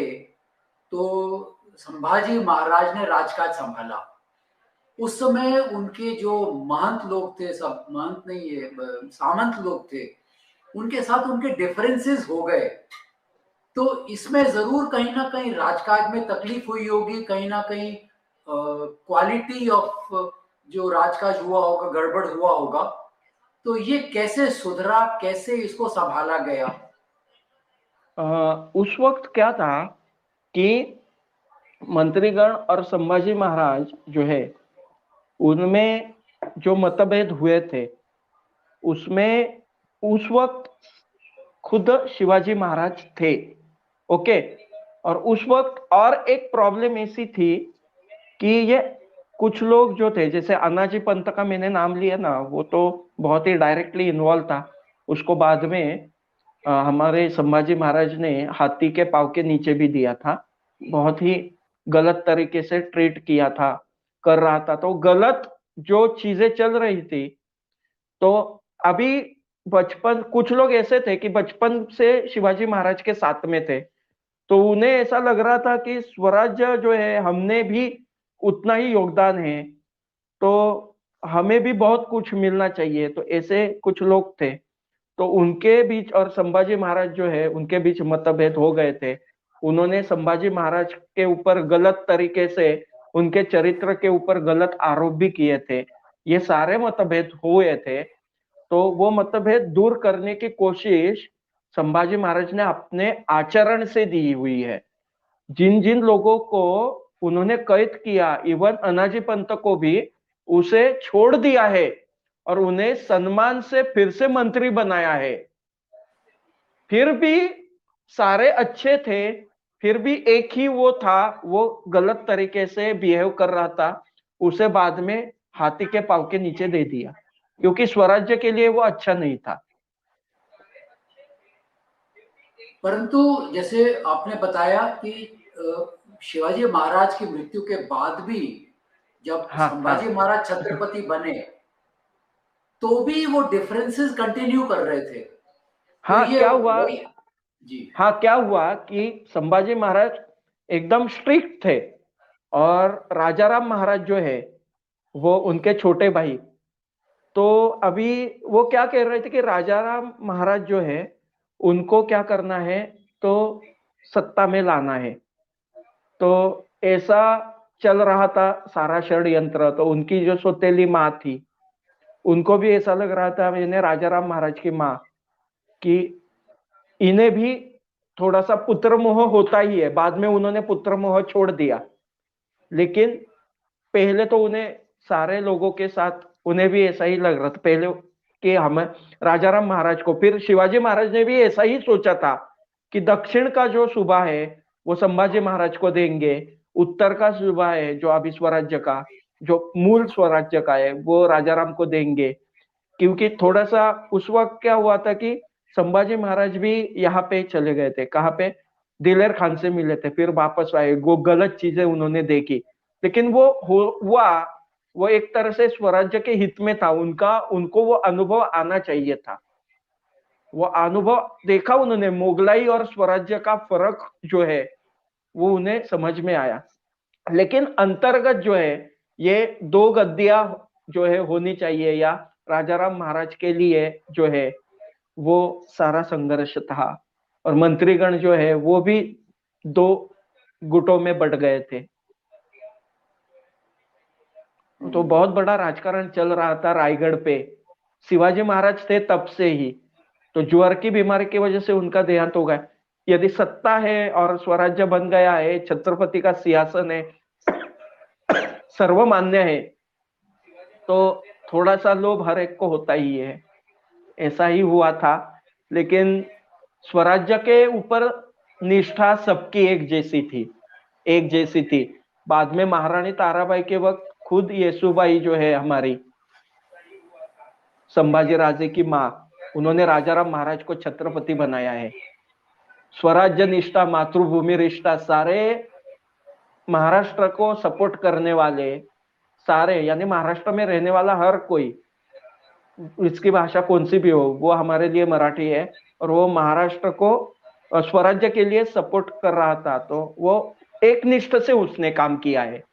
तो संभाजी महाराज ने राजकाज संभाला। उस समय उनके जो महंत लोग थे, सब महंत नहीं है, सामंत लोग थे, उनके साथ उनके डिफरेंसेस हो गए। तो इसमें जरूर कहीं ना कहीं राजकाज में तकलीफ हुई होगी, कहीं ना कहीं क्वालिटी ऑफ जो राजकाज हुआ होगा गड़बड़ हुआ होगा। तो ये कैसे सुधरा, कैसे इसको संभाला गया? उस वक्त क्या था कि मंत्रीगण और संभाजी महाराज जो है उनमें जो मतभेद हुए थे, उसमें उस वक्त खुद शिवाजी महाराज थे। ओके, और उस वक्त और एक प्रॉब्लम ऐसी थी कि ये कुछ लोग जो थे, जैसे अनाजी पंत का मैंने नाम लिया ना, वो तो बहुत ही डायरेक्टली इन्वॉल्व था। उसको बाद में हमारे संभाजी महाराज ने हाथी के पाँव के नीचे भी दिया था, बहुत ही गलत तरीके से ट्रीट किया था, कर रहा था। तो गलत जो चीजें चल रही थी, तो अभी बचपन, कुछ लोग ऐसे थे कि बचपन से शिवाजी महाराज के साथ में थे, तो उन्हें ऐसा लग रहा था कि स्वराज्य जो है हमने भी उतना ही योगदान है, तो हमें भी बहुत कुछ मिलना चाहिए। तो ऐसे कुछ लोग थे, तो उनके बीच और संभाजी महाराज जो है उनके बीच मतभेद हो गए थे। उन्होंने संभाजी महाराज के ऊपर गलत तरीके से, उनके चरित्र के ऊपर गलत आरोप भी किए थे। ये सारे मतभेद हुए थे, तो वो मतभेद दूर करने की कोशिश संभाजी महाराज ने अपने आचरण से दी हुई है। जिन जिन लोगों को उन्होंने कैद किया, इवन अनाजी पंत को भी उसे छोड़ दिया है और उन्हें सम्मान से फिर से मंत्री बनाया है। फिर भी सारे अच्छे थे, फिर भी एक ही वो था, वो गलत तरीके से बिहेव कर रहा था, उसे बाद में हाथी के पाँव के नीचे दे दिया, क्योंकि स्वराज्य के लिए वो अच्छा नहीं था। परंतु जैसे आपने बताया कि शिवाजी महाराज की मृत्यु के बाद भी जब संभाजी महाराज छत्रपति बने, तो भी वो डिफरेंसेस कंटिन्यू कर रहे थे। हाँ, तो ये क्या हुआ जी, हाँ, क्या हुआ कि संभाजी महाराज एकदम स्ट्रिक्ट थे, और राजाराम महाराज जो है वो उनके छोटे भाई। तो अभी वो क्या कह रहे थे कि राजाराम महाराज जो है उनको क्या करना है, तो सत्ता में लाना है। तो ऐसा चल रहा था सारा षड्यंत्र। तो उनकी जो सौतेली माँ थी, उनको भी ऐसा लग रहा था, मैंने राजाराम महाराज की माँ, कि इन्हें भी थोड़ा सा पुत्र मोह होता ही है। बाद में उन्होंने पुत्र मोह छोड़ दिया, लेकिन पहले तो उन्हें सारे लोगों के साथ उन्हें भी ऐसा ही लग रहा था पहले कि हम राजाराम महाराज को, फिर शिवाजी महाराज ने भी ऐसा ही सोचा था कि दक्षिण का जो सूबा है वो संभाजी महाराज को देंगे, उत्तर का सूबा है जो अभी स्वराज्य का, जो मूल स्वराज्य का है, वो राजाराम को देंगे। क्योंकि थोड़ा सा उस वक्त क्या हुआ था कि संभाजी महाराज भी यहाँ पे चले गए थे, कहाँ पे, दिलेर खान से मिले थे, फिर वापस आए, वो गलत चीजें उन्होंने देखी। लेकिन वो हुआ, वो एक तरह से स्वराज्य के हित में था, उनको वो अनुभव आना चाहिए था। वो अनुभव देखा उन्होंने, मुगलाई और स्वराज्य का फर्क जो है वो उन्हें समझ में आया। लेकिन अंतर्गत जो है, ये दो गद्दियां जो है होनी चाहिए, या राजाराम महाराज के लिए जो है वो सारा संघर्ष था। और मंत्रीगण जो है वो भी दो गुटों में बट गए थे। तो बहुत बड़ा राजकारण चल रहा था रायगढ़ पे। शिवाजी महाराज थे तब से ही, तो ज्वर की बीमारी की वजह से उनका देहांत हो गया। यदि सत्ता है और स्वराज्य बन गया है, छत्रपति का सिंहासन है, सर्वमान्य है, तो थोड़ा सा लोभ हर एक को होता ही है। ऐसा ही हुआ था। लेकिन स्वराज्य के ऊपर निष्ठा सबकी एक जैसी थी। बाद में महारानी ताराबाई के वक्त खुद येसुबाई जो है हमारी संभाजी राजे की माँ, उन्होंने राजाराम महाराज को छत्रपति बनाया है। स्वराज्य निष्ठा, मातृभूमि निष्ठा, सारे महाराष्ट्र को सपोर्ट करने वाले सारे, यानी महाराष्ट्र में रहने वाला हर कोई, इसकी भाषा कौन सी भी हो, वो हमारे लिए मराठी है, और वो महाराष्ट्र को स्वराज्य के लिए सपोर्ट कर रहा था। तो वो एक निष्ठ से उसने काम किया है।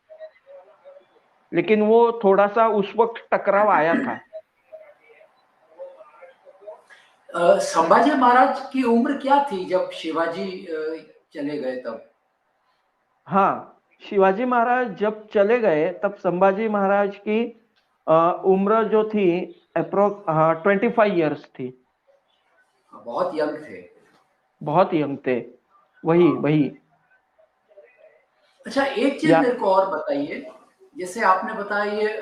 लेकिन वो थोड़ा सा उस वक्त टकराव आया था। संभाजी महाराज की उम्र क्या थी जब शिवाजी चले गए तब? हाँ, शिवाजी महाराज जब चले गए तब संभाजी महाराज की उम्र जो थी अप्रोक्स 25 ईयर्स थी। बहुत यंग थे। बहुत यंग थे, वही। अच्छा, एक चीज मेरे को और बताइए, जैसे आपने बताया ये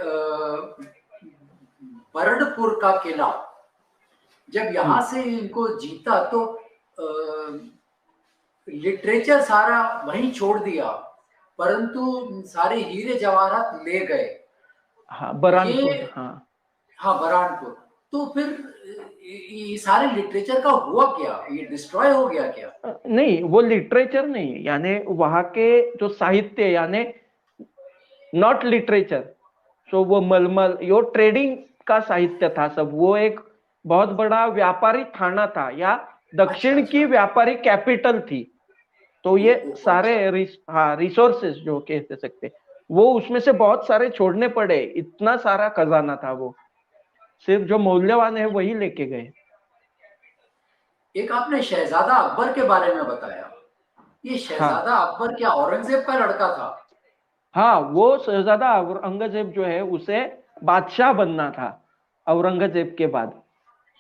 बरडपुर का किला, जब यहाँ से इनको जीता तो लिटरेचर सारा वहीं छोड़ दिया, परंतु सारे हीरे जवाहरात ले गए। हाँ, बरहानपुर, ये हाँ हाँ, बरहानपुर। तो फिर ये सारे लिटरेचर का हुआ क्या? ये डिस्ट्रॉय हो गया क्या? नहीं, वो लिटरेचर नहीं, यानी वहां के जो साहित्य, यानी नॉट लिटरेचर, सो वो मलमल, यो ट्रेडिंग का साहित्य था सब। वो एक बहुत बड़ा व्यापारी थाना था, या दक्षिण अच्छा, की अच्छा। व्यापारी कैपिटल थी। तो ये ओ, सारे हाँ, रिसोर्सेस जो कह सकते, वो उसमें से बहुत सारे छोड़ने पड़े। इतना सारा खजाना था, वो सिर्फ जो मूल्यवान है वही लेके गए। एक आपने शहजादा अकबर के बारे में बताया, ये हाँ शहजादा अकबर क्या औरंगजेब का लड़का था? हाँ, वो शहजादा औरंगजेब जो है, उसे बादशाह बनना था औरंगजेब के बाद।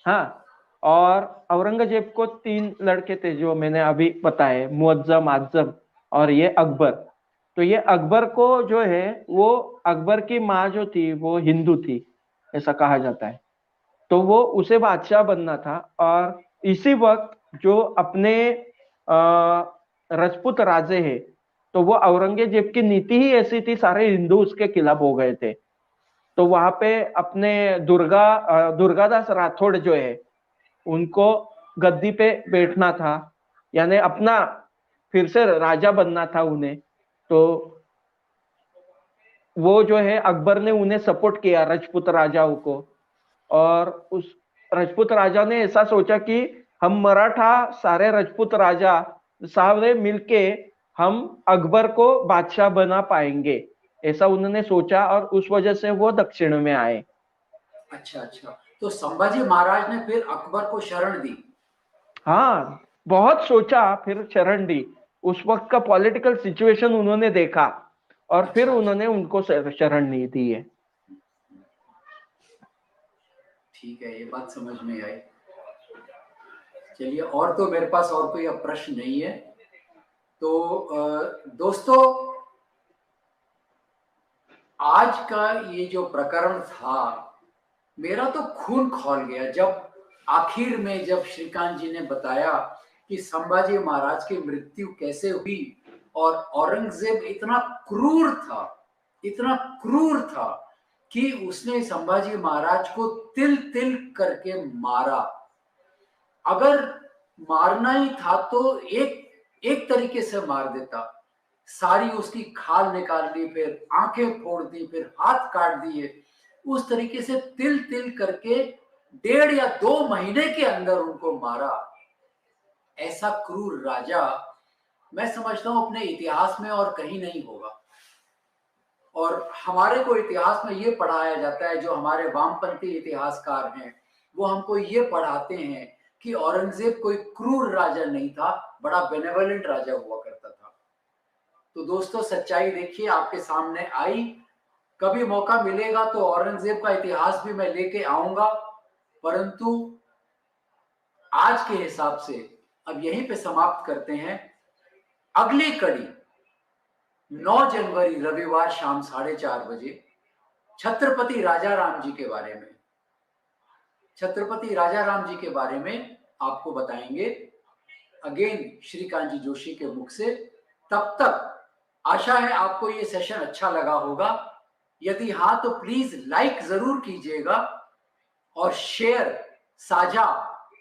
हाँ, और औरंगजेब को 3 लड़के थे जो मैंने अभी बताए, मुअज्जम, आजम और ये अकबर। तो ये अकबर को जो है, वो अकबर की माँ जो थी वो हिंदू थी, ऐसा कहा जाता है। तो वो उसे बादशाह बनना था। और इसी वक्त जो अपने राजपूत राजे हैं, तो वो औरंगजेब की नीति ही ऐसी थी, सारे हिंदू उसके खिलाफ हो गए थे। तो वहां पे अपने दुर्गादास राठौड़ जो है, उनको गद्दी पे बैठना था, यानी अपना फिर से राजा बनना था उन्हें। तो वो जो है, अकबर ने उन्हें सपोर्ट किया, राजपूत राजाओं को। और उस राजपूत राजा ने ऐसा सोचा कि हम मराठा सारे राजपूत राजा सारे मिलके हम अकबर को बादशाह बना पाएंगे, ऐसा उन्होंने सोचा। और उस वजह से वो दक्षिण में आए। अच्छा, अच्छा। तो संभाजी महाराज ने फिर अकबर को शरण दी? हाँ, बहुत सोचा, फिर शरण दी। उस वक्त का पॉलिटिकल सिचुएशन उन्होंने देखा, और फिर अच्छा, अच्छा। उन्होंने उनको शरण नहीं दी है। ठीक है, ये बात समझ में आई। चलिए, और तो मेरे पास और कोई अब प्रश्न नहीं है। तो दोस्तों, आज का ये जो प्रकरण था, मेरा तो खून खौल गया जब आखिर में जब श्रीकांत जी ने बताया कि संभाजी महाराज की मृत्यु कैसे हुई। और औरंगजेब इतना क्रूर था कि उसने संभाजी महाराज को तिल तिल करके मारा। अगर मारना ही था तो एक तरीके से मार देता। सारी उसकी खाल निकाल ली, फिर आंखें फोड़ दी, फिर हाथ काट दिए। उस तरीके से तिल तिल करके 1.5 या 2 महीने के अंदर उनको मारा। ऐसा क्रूर राजा मैं समझता हूं अपने इतिहास में और कहीं नहीं होगा। और हमारे को इतिहास में ये पढ़ाया जाता है, जो हमारे वामपंथी इतिहासकार हैं वो हमको ये पढ़ाते हैं कि औरंगजेब कोई क्रूर राजा नहीं था, बड़ा बेनेवलेंट राजा हुआ करता था। तो दोस्तों, सच्चाई देखिए आपके सामने आई। कभी मौका मिलेगा तो औरंगजेब का इतिहास भी मैं लेके आऊंगा, परंतु आज के हिसाब से अब यहीं पे समाप्त करते हैं। अगली कड़ी 9 जनवरी रविवार शाम 4:30 बजे छत्रपति राजाराम जी के बारे में, छत्रपति राजाराम जी के बारे में आपको बताएंगे अगेन श्रीकांत जी जोशी के मुख से। तब तक आशा है आपको ये सेशन अच्छा लगा होगा। यदि हाँ तो प्लीज लाइक जरूर कीजिएगा और शेयर साझा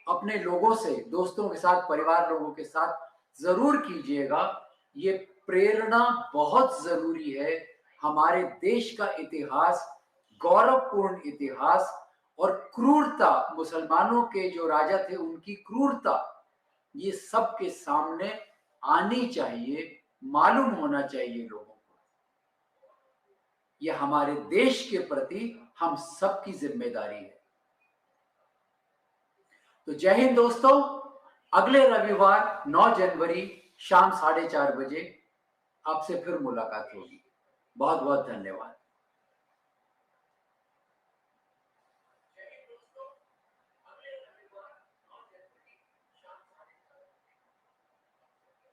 अपने लोगों से, दोस्तों के साथ, परिवार लोगों के साथ जरूर कीजिएगा। ये प्रेरणा बहुत जरूरी है। हमारे देश का इतिहास, गौरवपूर्ण इतिहास और क्रूरता, मुसलमानों के जो राजा थे उनकी क्रूरता, ये सब के सामने आनी चाहिए, मालूम होना चाहिए लोगों को। ये हमारे देश के प्रति हम सबकी जिम्मेदारी है। तो जय हिंद दोस्तों। अगले रविवार 9 जनवरी शाम 4:30 बजे आपसे फिर मुलाकात होगी। बहुत बहुत धन्यवाद।